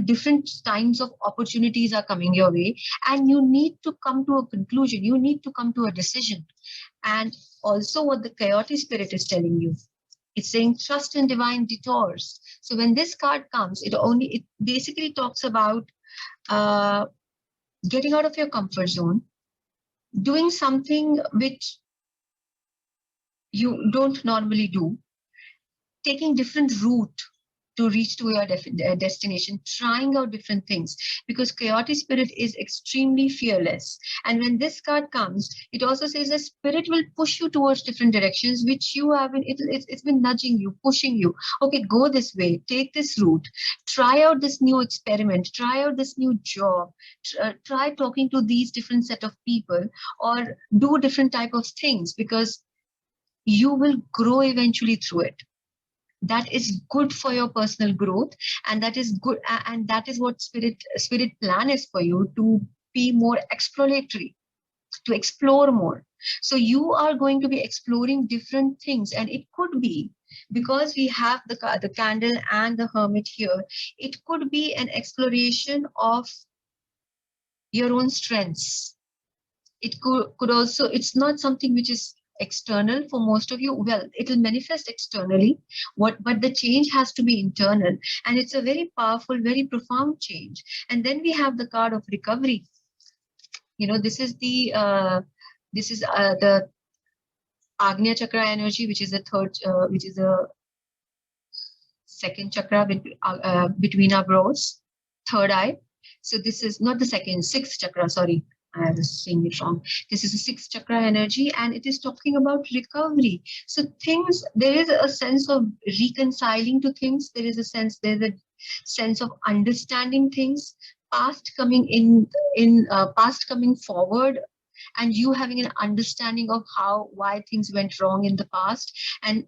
different kinds of opportunities are coming your way, and you need to come to a conclusion. You need to come to a decision. And also what the chaotic spirit is telling you, it's saying trust in divine detours. So when this card comes, it basically talks about getting out of your comfort zone, doing something which you don't normally do, taking different route to reach to your destination, trying out different things, because chaotic spirit is extremely fearless. And when this card comes, it also says that spirit will push you towards different directions, which you have been, it's been nudging you, pushing you. Okay, go this way, take this route, try out this new experiment, try out this new job, try talking to these different set of people, or do different type of things, because you will grow eventually through it. That is good for your personal growth, and that is good, and that is what spirit plan is for you, to be more exploratory, to explore more. So you are going to be exploring different things, and it could be, because we have the candle and the hermit here, it could be an exploration of your own strengths. It could also, it's not something which is external for most of you. Well, it will manifest externally, but the change has to be internal, and it's a very powerful, very profound change. And then we have the card of recovery. This is the Agnya chakra energy, which is the second chakra between our brows, third eye. So this is not the sixth chakra, sorry, I was saying it wrong. This is a sixth chakra energy, and it is talking about recovery. So there is a sense of reconciling to things. There's a sense of understanding things, past coming forward, and you having an understanding of why things went wrong in the past, and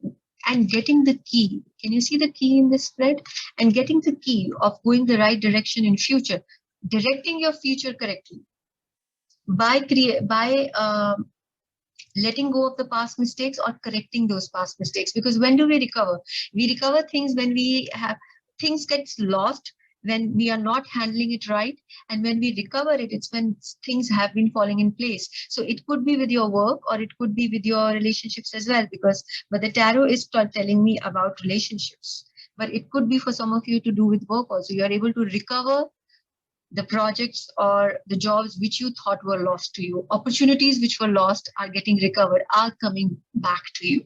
getting the key. Can you see the key in this spread? And getting the key of going the right direction in future, directing your future correctly by letting go of the past mistakes or correcting those past mistakes. Because when do we recover? We recover things when things gets lost, when we are not handling it right, and when we recover it, it's when things have been falling in place. So it could be with your work, or it could be with your relationships as well, but the tarot is telling me about relationships, but it could be for some of you to do with work also. You are able to recover the projects or the jobs which you thought were lost to you. Opportunities which were lost are getting recovered, are coming back to you.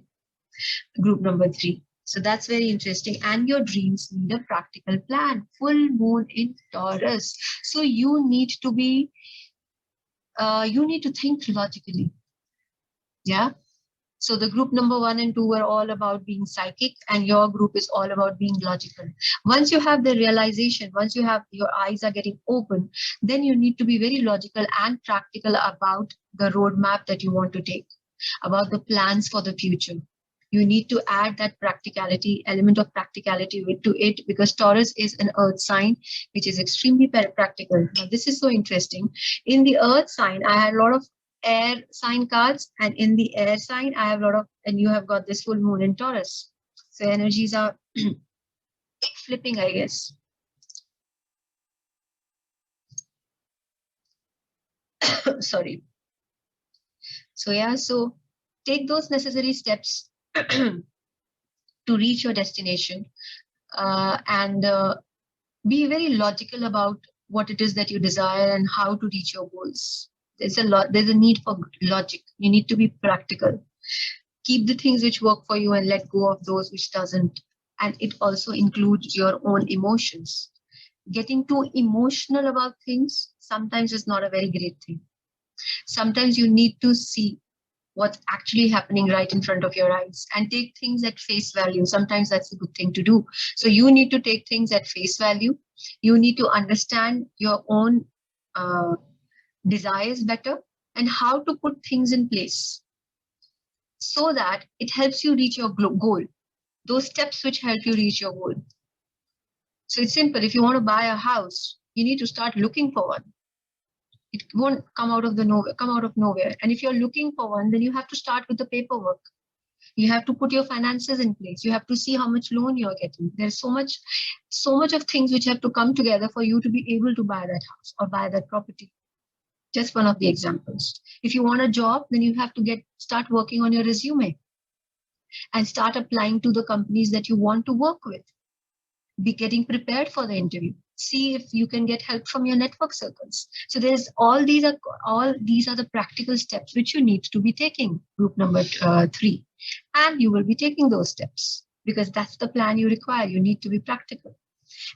Group number 3. So that's very interesting. And your dreams need a practical plan. Full moon in Taurus. So you need to think logically. Yeah. So the group number 1 and 2 were all about being psychic, and your group is all about being logical. Once you have the realization, once your eyes are getting open, then you need to be very logical and practical about the roadmap that you want to take, about the plans for the future. You need to add that element of practicality to it, because Taurus is an earth sign, which is extremely practical. Now, this is so interesting. In the earth sign, I had a lot of air sign cards, and in the air sign I have a lot of, and you have got this full moon in Taurus. So energies are flipping, I guess. Sorry. So yeah, so take those necessary steps to reach your destination, and be very logical about what it is that you desire and how to reach your goals. There's a need for logic. You need to be practical. Keep the things which work for you and let go of those which doesn't. And it also includes your own emotions. Getting too emotional about things sometimes is not a very great thing. Sometimes you need to see what's actually happening right in front of your eyes and take things at face value. Sometimes that's a good thing to do. So you need to take things at face value. You need to understand your own desires better, and how to put things in place so that it helps you reach your goal. Those steps which help you reach your goal. So it's simple. If you want to buy a house, you need to start looking for one. It won't come out of nowhere. And if you're looking for one, then you have to start with the paperwork. You have to put your finances in place. You have to see how much loan you're getting. There's so much of things which have to come together for you to be able to buy that house or buy that property. Just one of the examples. If you want a job, then you have to start working on your resume and start applying to the companies that you want to work with. Be getting prepared for the interview. See if you can get help from your network circles. So there's all these are the practical steps which you need to be taking. Group number 3, and you will be taking those steps because that's the plan you require. You need to be practical.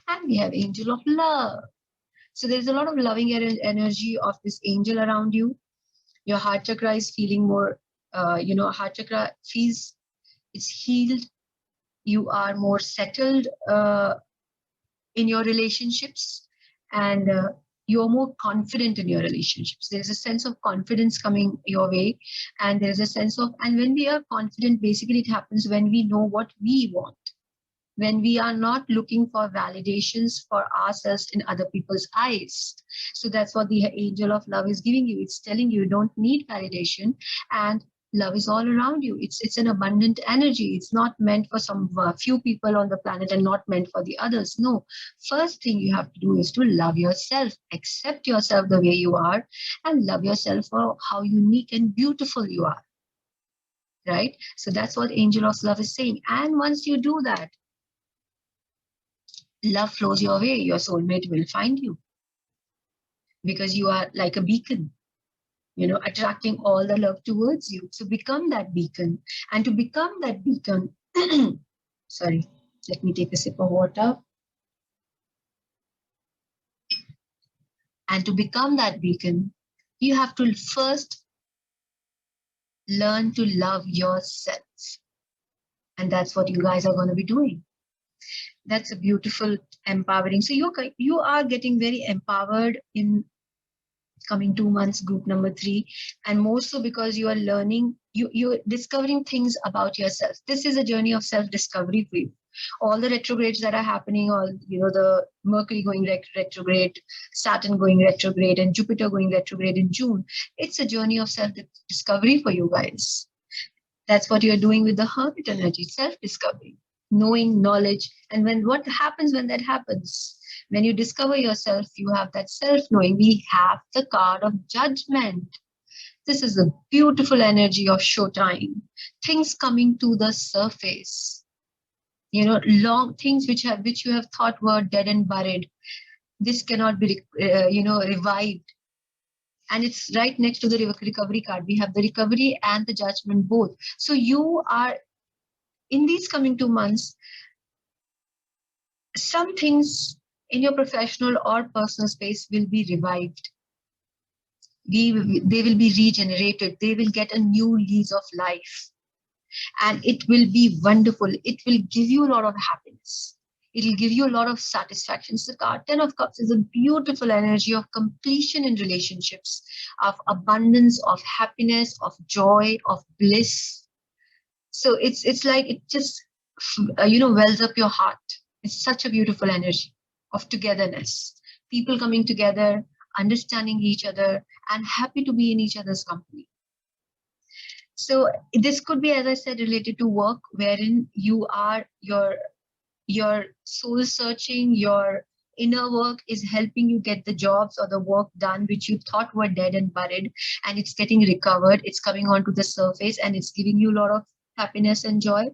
And we have angel of love. So there's a lot of loving energy of this angel around you. Your heart chakra is feeling more. Heart chakra feels it's healed. You are more settled in your relationships, and you're more confident in your relationships. There's a sense of confidence coming your way, and there's a sense of, and when we are confident, basically it happens when we know what we want, when we are not looking for validations for ourselves in other people's eyes. So that's what the angel of love is giving you. It's telling you don't need validation, and love is all around you. It's an abundant energy. It's not meant for some few people on the planet and not meant for the others. No, first thing you have to do is to love yourself, accept yourself the way you are, and love yourself for how unique and beautiful you are. Right? So that's what angel of love is saying. And once you do that, love flows your way. Your soulmate will find you because you are like a beacon, attracting all the love towards you. So become that beacon. And to become that beacon, sorry, let me take a sip of water. And to become that beacon, you have to first learn to love yourself. And that's what you guys are going to be doing. That's a beautiful, empowering. So you are getting very empowered in coming 2 months, group number 3, and more so because you are learning, you're discovering things about yourself. This is a journey of self-discovery for you. All the retrogrades that are happening, all the Mercury going retrograde, Saturn going retrograde, and Jupiter going retrograde in June. It's a journey of self-discovery for you guys. That's what you're doing with the Hermit energy, self-discovery, knowing, knowledge. And what happens when that happens? When you discover yourself, you have that self-knowing. We have the card of Judgment. This is a beautiful energy of showtime. Things coming to the surface. Long things which you have thought were dead and buried. This cannot be, revived. And it's right next to the recovery card. We have the recovery and the Judgment both. So you are, in these coming 2 months, some things in your professional or personal space will be revived. They will be regenerated. They will get a new lease of life. And it will be wonderful. It will give you a lot of happiness. It will give you a lot of satisfaction. So the card 10 of Cups is a beautiful energy of completion in relationships, of abundance, of happiness, of joy, of bliss. So it's like it just, wells up your heart. It's such a beautiful energy of togetherness. People coming together, understanding each other, and happy to be in each other's company. So this could be, as I said, related to work, wherein you are your soul searching, your inner work is helping you get the jobs or the work done which you thought were dead and buried, and it's getting recovered. It's coming onto the surface, and it's giving you a lot of happiness and joy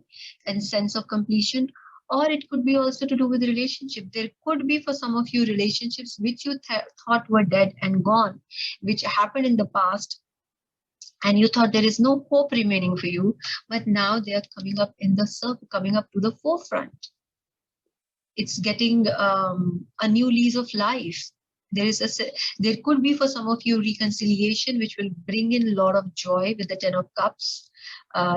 and sense of completion. Or it could be also to do with relationship. There could be for some of you relationships which you thought were dead and gone, which happened in the past, and you thought there is no hope remaining for you, but now they are coming up coming up to the forefront. It's getting a new lease of life. There could be for some of you reconciliation, which will bring in a lot of joy with the 10 of Cups.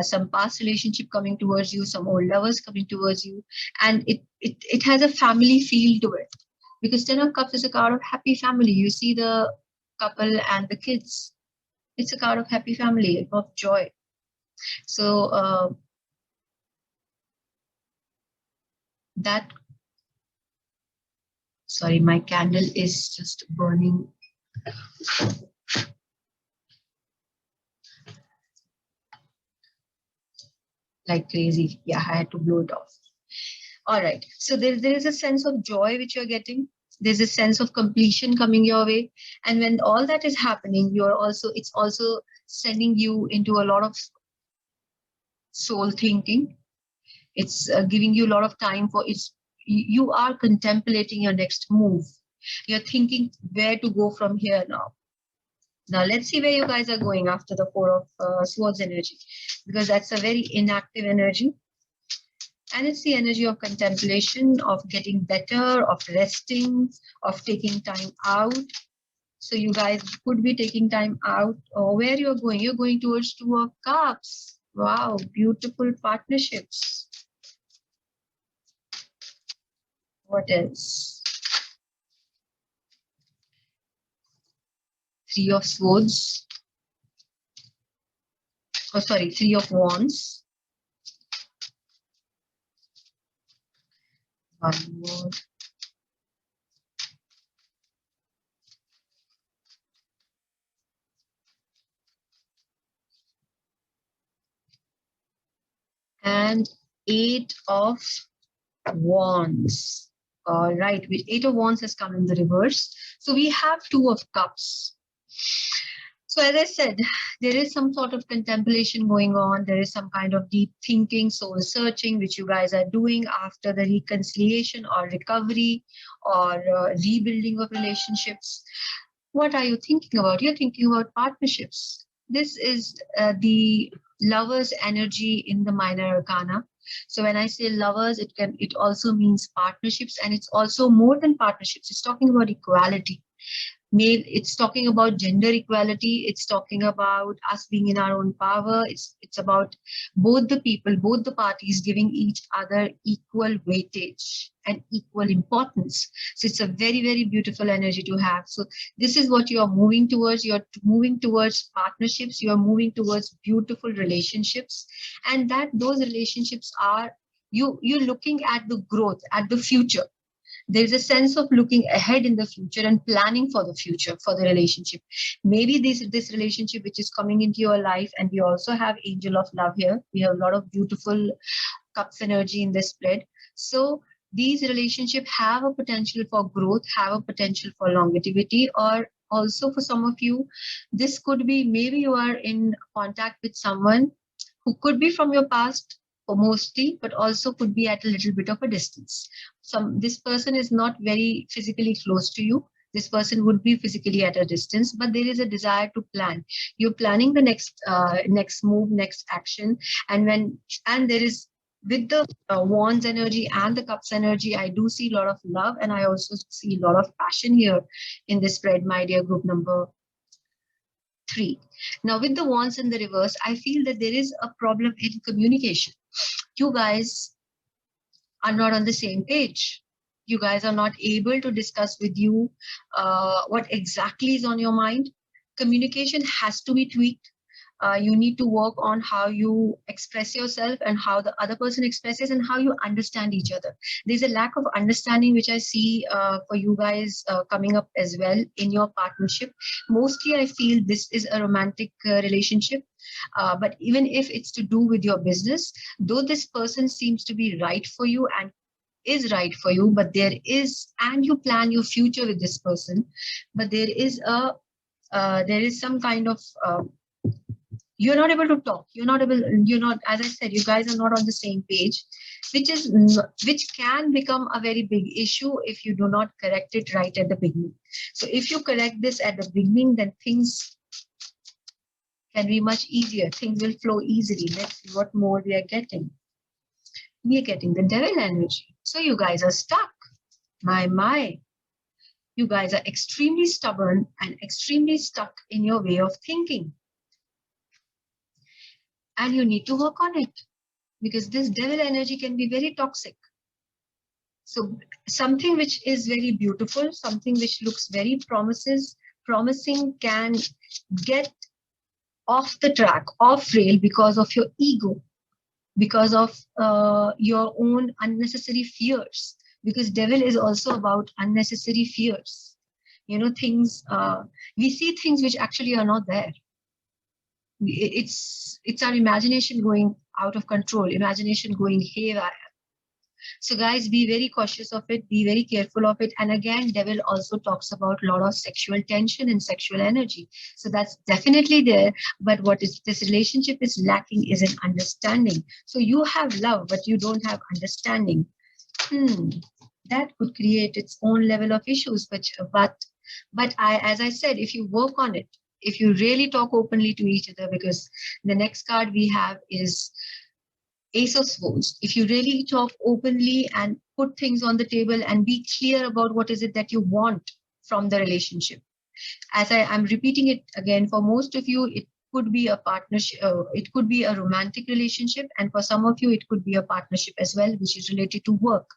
Some past relationship coming towards you, some old lovers coming towards you, and it has a family feel to it. because 10 of Cups is a card of happy family. You see the couple and the kids. It's a card of happy family, of joy. So that, sorry, my candle is just burning. Like crazy. Yeah, I had to blow it off. All right. So there is a sense of joy which you're getting. There's a sense of completion coming your way. And when all that is happening, it's also sending you into a lot of soul thinking. It's giving you a lot of time for it's. You are contemplating your next move. You're thinking where to go from here now. Now let's see where you guys are going after the Four of Swords energy, because that's a very inactive energy. And it's the energy of contemplation, of getting better, of resting, of taking time out. So you guys could be taking time out. Or where you're going? You're going towards Two of Cups. Wow, beautiful partnerships. What else? Three of Swords. Oh, sorry, Three of Wands. One more. And Eight of Wands. All right, with Eight of Wands has come in the reverse. So we have Two of Cups. So as I said, there is some sort of contemplation going on. There is some kind of deep thinking, soul searching, which you guys are doing after the reconciliation or recovery or rebuilding of relationships. What are you thinking about? You're thinking about partnerships. This is the Lovers energy in the minor arcana. So when I say lovers, it also means partnerships, and it's also more than partnerships. It's talking about equality. It's talking about gender equality. It's talking about us being in our own power. It's about both the people, both the parties giving each other equal weightage and equal importance. So it's a very, very beautiful energy to have. So this is what you are moving towards. You're moving towards partnerships. You are moving towards beautiful relationships, and that those relationships are you're looking at the growth, at the future. There's a sense of looking ahead in the future and planning for the future for the relationship. Maybe this relationship which is coming into your life, and we also have Angel of Love here. We have a lot of beautiful Cups energy in this spread. So these relationships have a potential for growth, have a potential for longevity, or also for some of you, this could be maybe you are in contact with someone who could be from your past, or mostly, but also could be at a little bit of a distance. This person is not very physically close to you. This person would be physically at a distance, but there is a desire to plan. You're planning the next move, next action, and there is, with the Wands energy and the Cups energy, I do see a lot of love, and I also see a lot of passion here in this spread, my dear group number 3. Now, with the Wands in the reverse, I feel that there is a problem in communication. You guys are not on the same page. You guys are not able to discuss with you what exactly is on your mind. Communication has to be tweaked. You need to work on how you express yourself and how the other person expresses and how you understand each other. There's a lack of understanding which I see for you guys coming up as well in your partnership. Mostly I feel this is a romantic relationship. But even if it's to do with your business, though this person seems to be right for you and is right for you, but and you plan your future with this person, but there is some kind of you're not able to talk. As I said, you guys are not on the same page, which can become a very big issue if you do not correct it right at the beginning. So if you correct this at the beginning, then things can be much easier. Things will flow easily. Let's see what more we are getting. We are getting the Devil energy. So you guys are stuck. My. You guys are extremely stubborn and extremely stuck in your way of thinking. And you need to work on it, because this Devil energy can be very toxic. So something which is very beautiful, something which looks very promising can get off the track, off rail because of your ego, because of your own unnecessary fears. Because devil is also about unnecessary fears. You know, things, we see things which actually are not there. It's our imagination going out of control, imagination going haywire. So guys, be very cautious of it, be very careful of it. And again, devil also talks about a lot of sexual tension and sexual energy. So that's definitely there. But what is this relationship is lacking is an understanding. So you have love, but you don't have understanding. That could create its own level of issues. But as I said, if you work on it, if you really talk openly to each other, because the next card we have is Ace of Swords. If you really talk openly and put things on the table and be clear about what is it that you want from the relationship. As I'm repeating it again, for most of you, it could be a partnership, it could be a romantic relationship, and for some of you, it could be a partnership as well, which is related to work.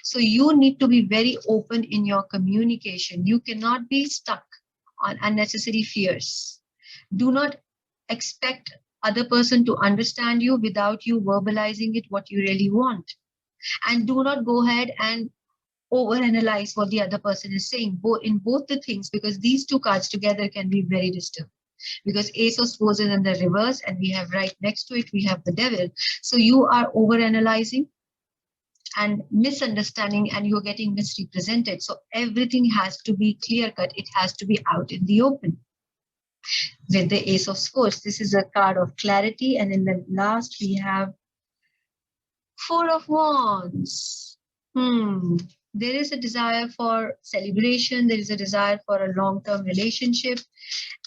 So you need to be very open in your communication. You cannot be stuck on unnecessary fears. Do not expect other person to understand you without you verbalizing it what you really want. And do not go ahead and overanalyze what the other person is saying in both the things, because these two cards together can be very disturbing. Because Ace of Swords is in the reverse, and we have right next to it, we have the devil. So you are overanalyzing and misunderstanding, and you're getting misrepresented. So everything has to be clear cut. It has to be out in the open. With the Ace of Swords, this is a card of clarity. And in the last, we have Four of Wands. There is a desire for celebration. There is a desire for a long-term relationship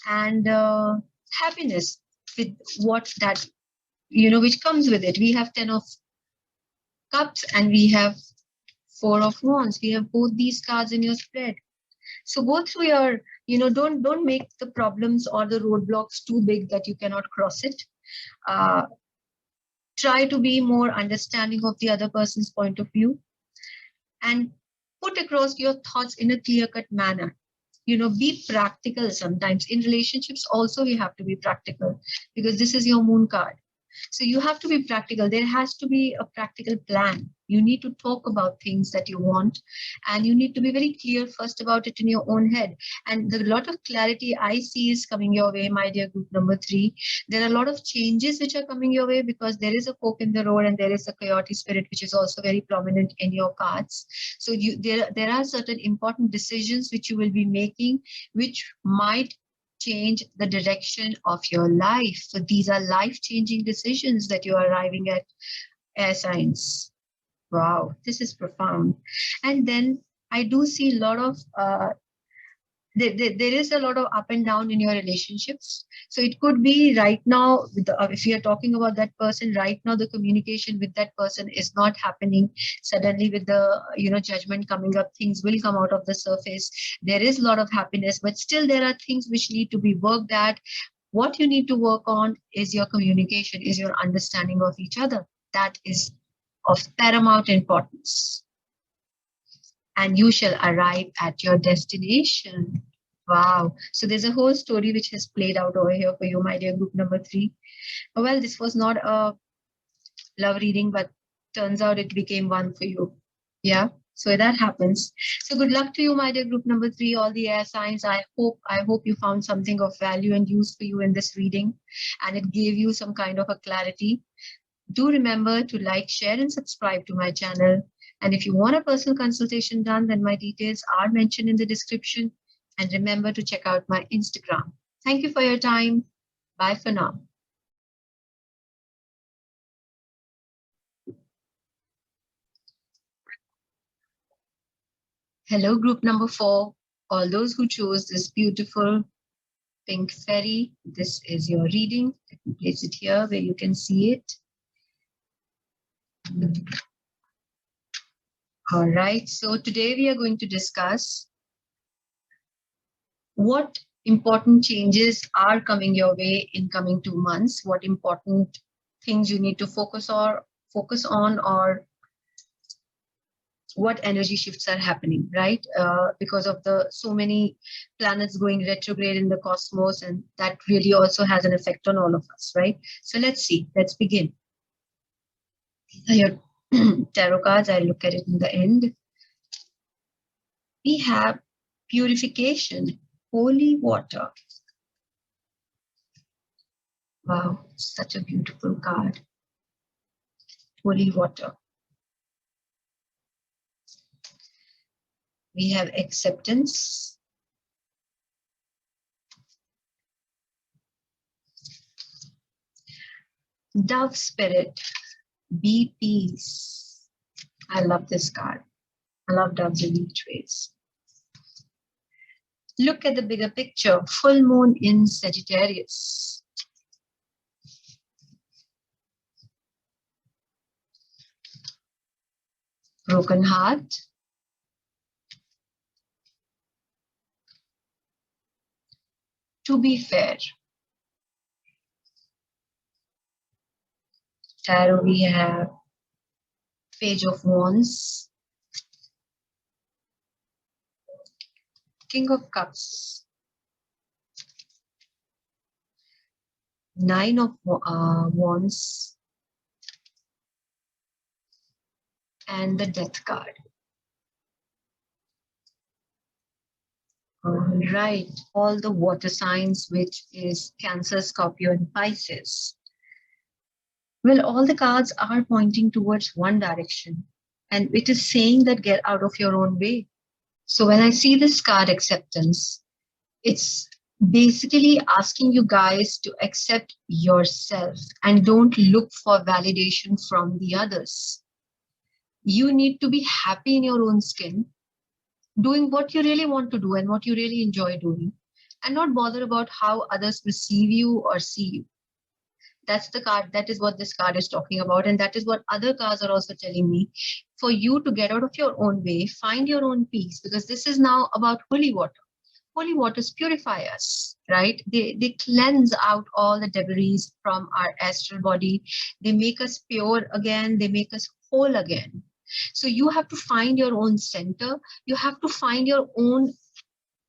and happiness with what that, which comes with it. We have 10 of Cups and we have Four of Wands. We have both these cards in your spread. So go through your, don't make the problems or the roadblocks too big that you cannot cross it. Try to be more understanding of the other person's point of view and put across your thoughts in a clear-cut manner. Be practical sometimes. In relationships also, we have to be practical because this is your moon card. So you have to be practical. There has to be a practical plan. You need to talk about things that you want, and you need to be very clear first about it in your own head. And the lot of clarity I see is coming your way, my dear group number 3. There are a lot of changes which are coming your way because there is a fork in the road and there is a coyote spirit, which is also very prominent in your cards. So there are certain important decisions which you will be making, which might change the direction of your life. So these are life-changing decisions that you are arriving at, air signs. Wow, this is profound. And then I do see a lot of there is a lot of up and down in your relationships. So it could be right now, if you are talking about that person, right now the communication with that person is not happening. Suddenly with the judgment coming up, things will come out of the surface. There is a lot of happiness, but still there are things which need to be worked at. What you need to work on is your communication, is your understanding of each other. That is of paramount importance. And you shall arrive at your destination. Wow. So there's a whole story which has played out over here for you, my dear group number 3. Well, this was not a love reading, but turns out it became one for you. Yeah. So that happens. So good luck to you, my dear group number 3, all the air signs. I hope you found something of value and use for you in this reading, and it gave you some kind of a clarity. Do remember to like, share, and subscribe to my channel. And if you want a personal consultation done, then my details are mentioned in the description. And remember to check out my Instagram. Thank you for your time. Bye for now. Hello, group number 4. All those who chose this beautiful pink fairy, this is your reading. Let me place it here where you can see it. All right, so today we are going to discuss what important changes are coming your way in coming 2 months, what important things you need to focus on or what energy shifts are happening, right? Because of the so many planets going retrograde in the cosmos, and that really also has an effect on all of us, right? So let's see, let's begin. These are your tarot cards. I'll look at it in the end. We have purification, holy water. Wow, such a beautiful card. Holy water. We have acceptance. Dove spirit, be peace. I love this card. I love doves in each ways. Look at the bigger picture. Full moon in Sagittarius. Broken heart. To be fair. Tarot, we have Page of Wands. King of Cups. Nine of Wands. And the Death card. All right, all the water signs, which is Cancer, Scorpio, and Pisces. Well, all the cards are pointing towards one direction, and it is saying that get out of your own way. So when I see this card acceptance, it's basically asking you guys to accept yourself and don't look for validation from the others. You need to be happy in your own skin, doing what you really want to do and what you really enjoy doing, and not bother about how others perceive you or see you. That's the card. That is what this card is talking about. And that is what other cards are also telling me. For you to get out of your own way, find your own peace, because this is now about holy water. Holy waters purify us, right? They cleanse out all the debris from our astral body. They make us pure again. They make us whole again. So you have to find your own center. You have to find your own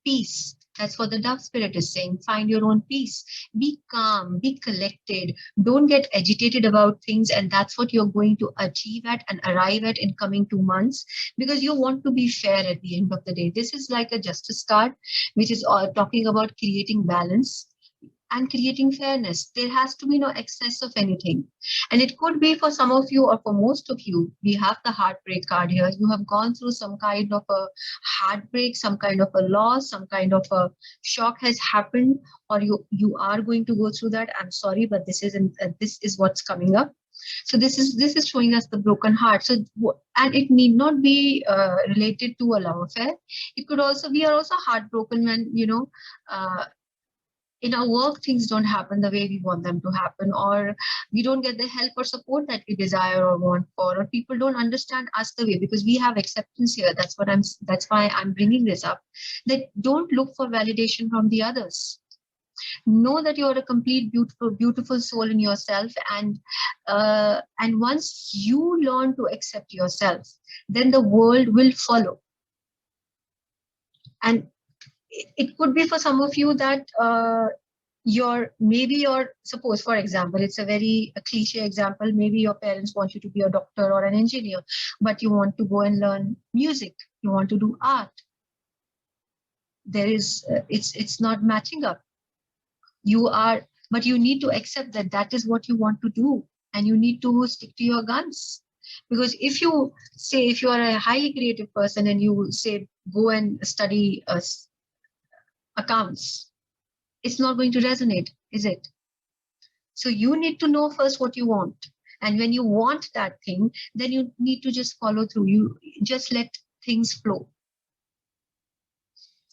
peace. That's what the Dove Spirit is saying. Find your own peace. Be calm, be collected. Don't get agitated about things. And that's what you're going to achieve at and arrive at in coming 2 months, because you want to be fair at the end of the day. This is like a justice card, which is all talking about creating balance and creating fairness. There has to be no excess of anything. And it could be for some of you, or for most of you, we have the heartbreak card here. You have gone through some kind of a heartbreak, some kind of a loss, some kind of a shock has happened, or you are going to go through that. I'm sorry, but this is what's coming up. So this is showing us the broken heart. So, and it need not be related to a love affair. It could also, we are also heartbroken when, in our work, things don't happen the way we want them to happen, or we don't get the help or support that we desire or want for, or people don't understand us the way, because we have acceptance here. That's why I'm bringing this up, that don't look for validation from the others. Know that you're a complete, beautiful soul in yourself, and once you learn to accept yourself, then the world will follow. And it could be for some of you that suppose, for example, it's a cliche example, maybe your parents want you to be a doctor or an engineer, but you want to go and learn music, you want to do art. There is it's not matching up. But you need to accept that that is what you want to do, and you need to stick to your guns. Because if you are a highly creative person and you say go and study accounts, it's not going to resonate, is it? So you need to know first what you want. And when you want that thing, then you need to just follow through. You just let things flow.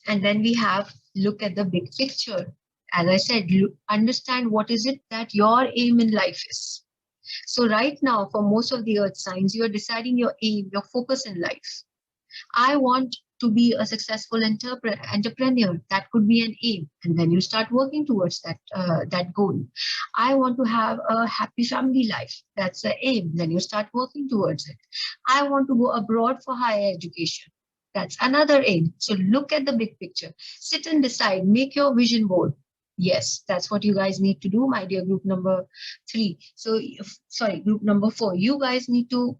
And then we have look at the big picture. As I said, understand what is it that your aim in life is. So right now, for most of the earth signs, you are deciding your aim, your focus in life. I want to be a successful entrepreneur. That could be an aim, and then you start working towards that goal. I want to have a happy family life. That's the aim. Then you start working towards it. I want to go abroad for higher education. That's another aim. So look at the big picture. Sit and decide. Make your vision board. Yes, that's what you guys need to do, my dear group number 3. So, sorry, group number 4. You guys need to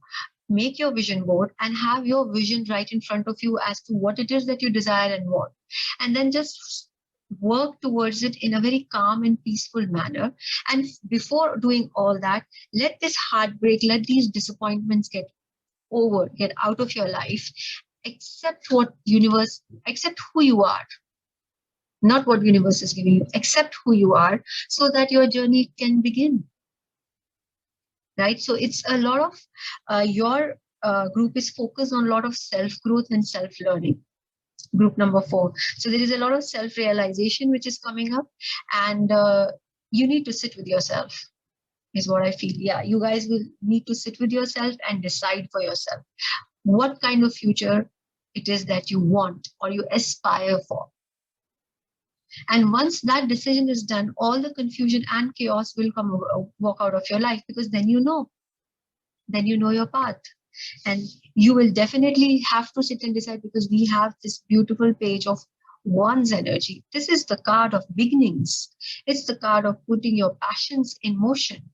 make your vision board and have your vision right in front of you as to what it is that you desire and want. And then just work towards it in a very calm and peaceful manner. And before doing all that, let this heartbreak, let these disappointments get out of your life. Accept accept who you are, not what universe is giving you. Accept who you are so that your journey can begin. Right? So it's a lot of your group is focused on a lot of self-growth and self-learning. Group number 4. So there is a lot of self-realization which is coming up, and you need to sit with yourself, is what I feel. Yeah, you guys will need to sit with yourself and decide for yourself what kind of future it is that you want or you aspire for. And once that decision is done, all the confusion and chaos will walk out of your life, because then you know your path. And you will definitely have to sit and decide, because we have this beautiful page of Wands energy. This is the card of beginnings. It's the card of putting your passions in motion.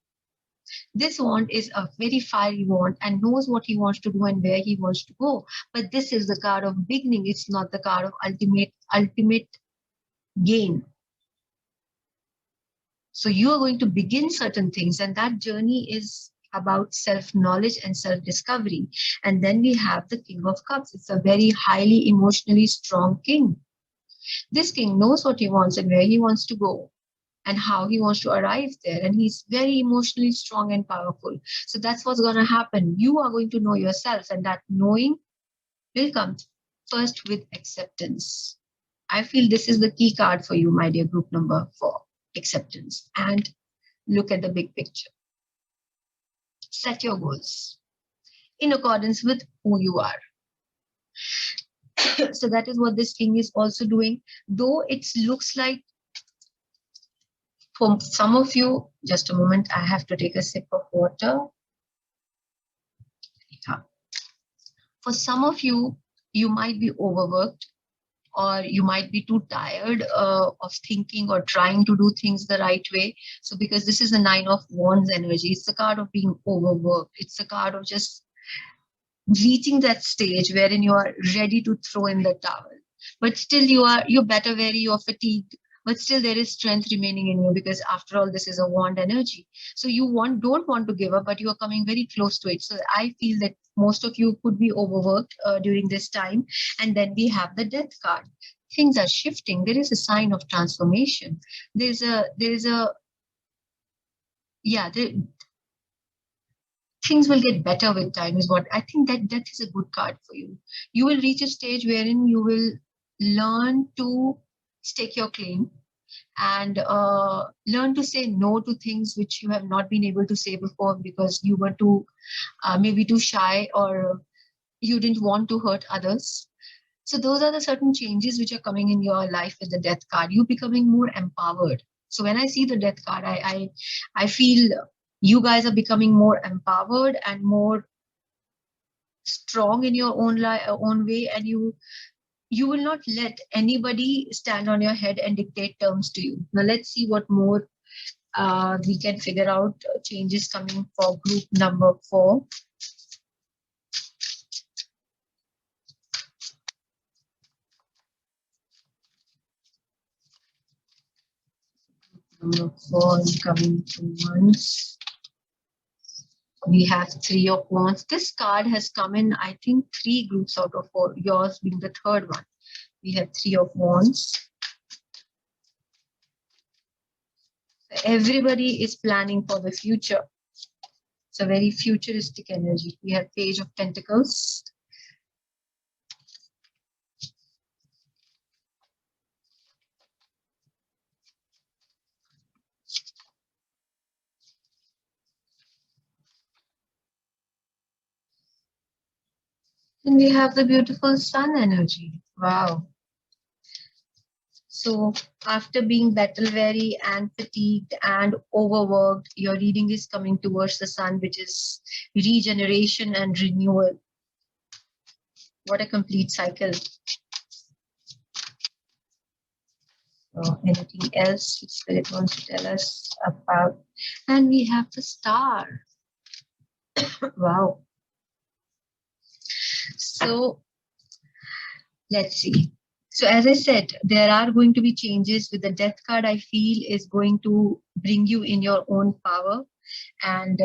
This wand is a very fiery wand and knows what he wants to do and where he wants to go. But this is the card of beginning. It's not the card of ultimate gain. So you are going to begin certain things, and that journey is about self-knowledge and self-discovery. And then we have the King of Cups. It's a very highly emotionally strong king. This king knows what he wants and where he wants to go and how he wants to arrive there. And he's very emotionally strong and powerful. So that's what's going to happen. You are going to know yourself, and that knowing will come first with acceptance. I feel this is the key card for you, my dear group number 4, acceptance. And look at the big picture. Set your goals in accordance with who you are. So that is what this king is also doing. Though it looks like, for some of you, just a moment, I have to take a sip of water. Yeah. For some of you, you might be overworked, or you might be too tired of thinking or trying to do things the right way. So because this is the 9 of Wands energy, it's the card of being overworked. It's the card of just reaching that stage wherein you are ready to throw in the towel. But still you're better weary, you're fatigued, but still there is strength remaining in you, because after all, this is a wand energy. So you don't want to give up, but you are coming very close to it. So I feel that most of you could be overworked during this time. And then we have the Death card. Things are shifting. There is a sign of transformation. Things will get better with time, is what I think. That Death is a good card for you. You will reach a stage wherein you will learn to stake your claim and learn to say no to things which you have not been able to say before, because you were maybe too shy, or you didn't want to hurt others. So those are the certain changes which are coming in your life with the Death card. You becoming more empowered. So when I see the Death card, I feel you guys are becoming more empowered and more strong in your own way, and you will not let anybody stand on your head and dictate terms to you. Now let's see what more we can figure out. Changes coming for group number 4. Number 4 coming 2 months. We have 3 of Wands. This card has come in, I think, 3 groups out of 4, yours being the third one. We have 3 of Wands. Everybody is planning for the future. It's a very futuristic energy. We have Page of Pentacles. And we have the beautiful sun energy. Wow. So after being battle weary and fatigued and overworked, your reading is coming towards the sun, which is regeneration and renewal. What a complete cycle. So anything else which Spirit wants to tell us about? And we have the star. Wow. So let's see. So as I said, there are going to be changes with the death card. I feel is going to bring you in your own power, and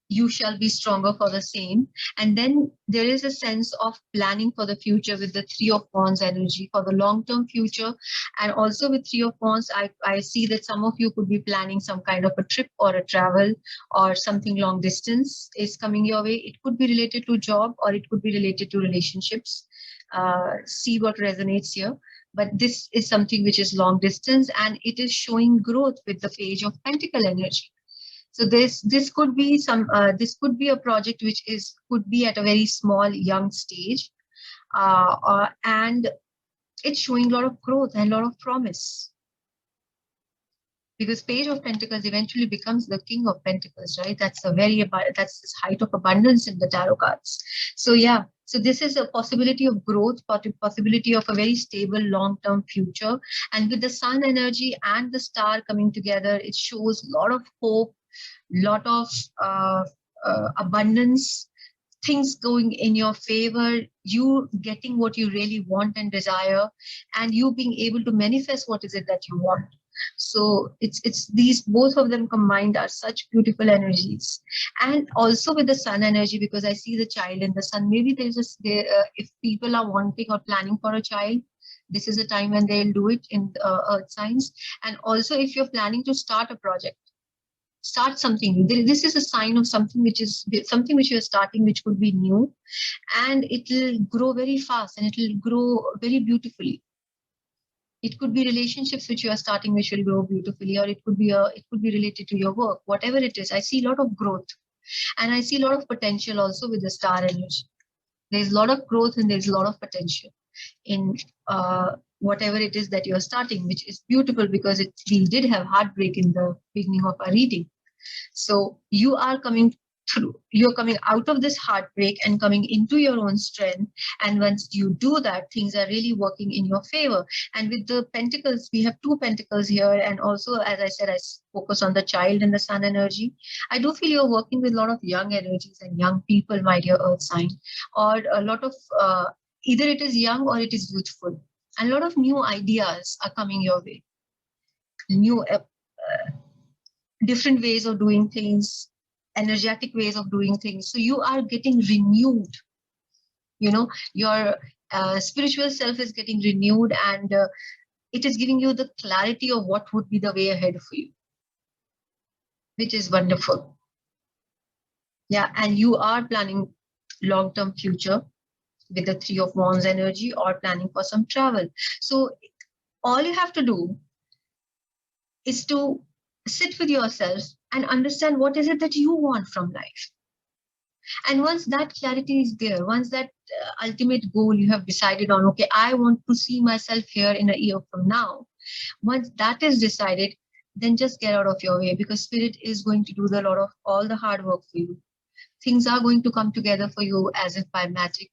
you shall be stronger for the same. And then there is a sense of planning for the future with the Three of Wands energy for the long-term future. And also with Three of Wands, I see that some of you could be planning some kind of a trip or a travel or something long distance is coming your way. It could be related to job or it could be related to relationships. See what resonates here. But this is something which is long distance, and it is showing growth with the Page of Pentacle energy. So this could be this could be a project which is could be at a very small young stage, and it's showing a lot of growth and a lot of promise. Because Page of Pentacles eventually becomes the King of Pentacles, right? That's that's this height of abundance in the tarot cards. So yeah, so this is a possibility of growth, possibility of a very stable long-term future. And with the sun energy and the star coming together, it shows a lot of hope, lot of abundance, things going in your favor, you getting what you really want and desire, and you being able to manifest what is it that you want. So it's these both of them combined are such beautiful energies. And also with the sun energy, because I see the child in the sun, maybe there's if people are wanting or planning for a child, this is a time when they'll do it in earth signs. And also if you're planning to start a project, start something. This is a sign of something which you're starting, which could be new, and it will grow very fast and it will grow very beautifully. It could be relationships which you are starting, which will grow beautifully, or it could be related to your work. Whatever it is, I see a lot of growth, and I see a lot of potential also with the star energy. There's a lot of growth and there's a lot of potential in whatever it is that you're starting, which is beautiful because we did have heartbreak in the beginning of our reading. So you are coming through, you're coming out of this heartbreak and coming into your own strength. And once you do that, things are really working in your favor. And with the pentacles, we have two pentacles here. And also, as I said, I focus on the child and the sun energy. I do feel you're working with a lot of young energies and young people, my dear earth sign, or a lot of either it is young or it is youthful. And a lot of new ideas are coming your way. New different ways of doing things, energetic ways of doing things. So you are getting renewed. You know, your spiritual self is getting renewed, and it is giving you the clarity of what would be the way ahead for you, which is wonderful. Yeah, and you are planning long-term future with the Three of Wands energy, or planning for some travel. So all you have to do is to sit with yourself and understand what is it that you want from life. And once that clarity is there, once that ultimate goal you have decided on, okay, I want to see myself here in a year from now. Once that is decided, then just get out of your way, because spirit is going to do the lot of all the hard work for you. Things are going to come together for you as if by magic.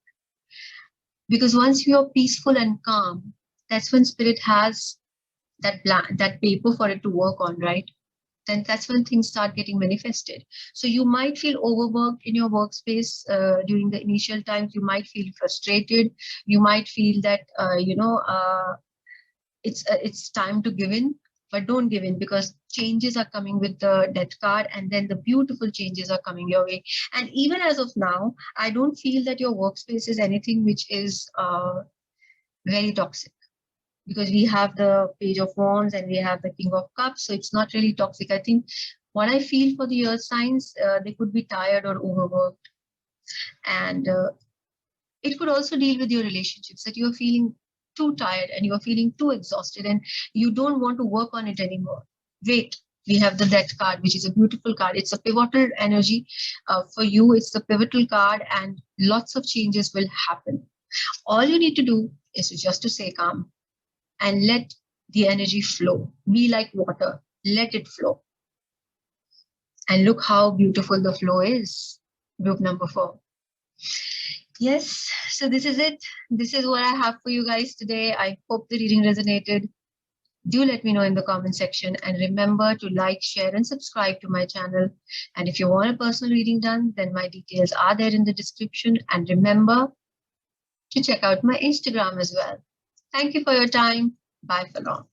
Because once you are peaceful and calm, that's when spirit has that paper for it to work on, right? Then that's when things start getting manifested. So you might feel overworked in your workspace during the initial times. You might feel frustrated. You might feel that it's time to give in, but don't give in, because changes are coming with the death card, and then the beautiful changes are coming your way. And even as of now, I don't feel that your workspace is anything which is very toxic, because we have the Page of Wands and we have the King of Cups. So it's not really toxic. I think what I feel for the earth signs, they could be tired or overworked. And it could also deal with your relationships, that you're feeling too tired and you're feeling too exhausted and you don't want to work on it anymore. Wait, We have the Death card, which is a beautiful card. It's a pivotal energy for you. It's the pivotal card, and lots of changes will happen. All you need to do is just to stay calm and let the energy flow. Be like water, let it flow. And look how beautiful the flow is. Group number 4. Yes, so this is it. This is what I have for you guys today. I hope the reading resonated. Do let me know in the comment section, and remember to like, share, and subscribe to my channel. And if you want a personal reading done, then my details are there in the description. And remember to check out my Instagram as well. Thank you for your time. Bye for now.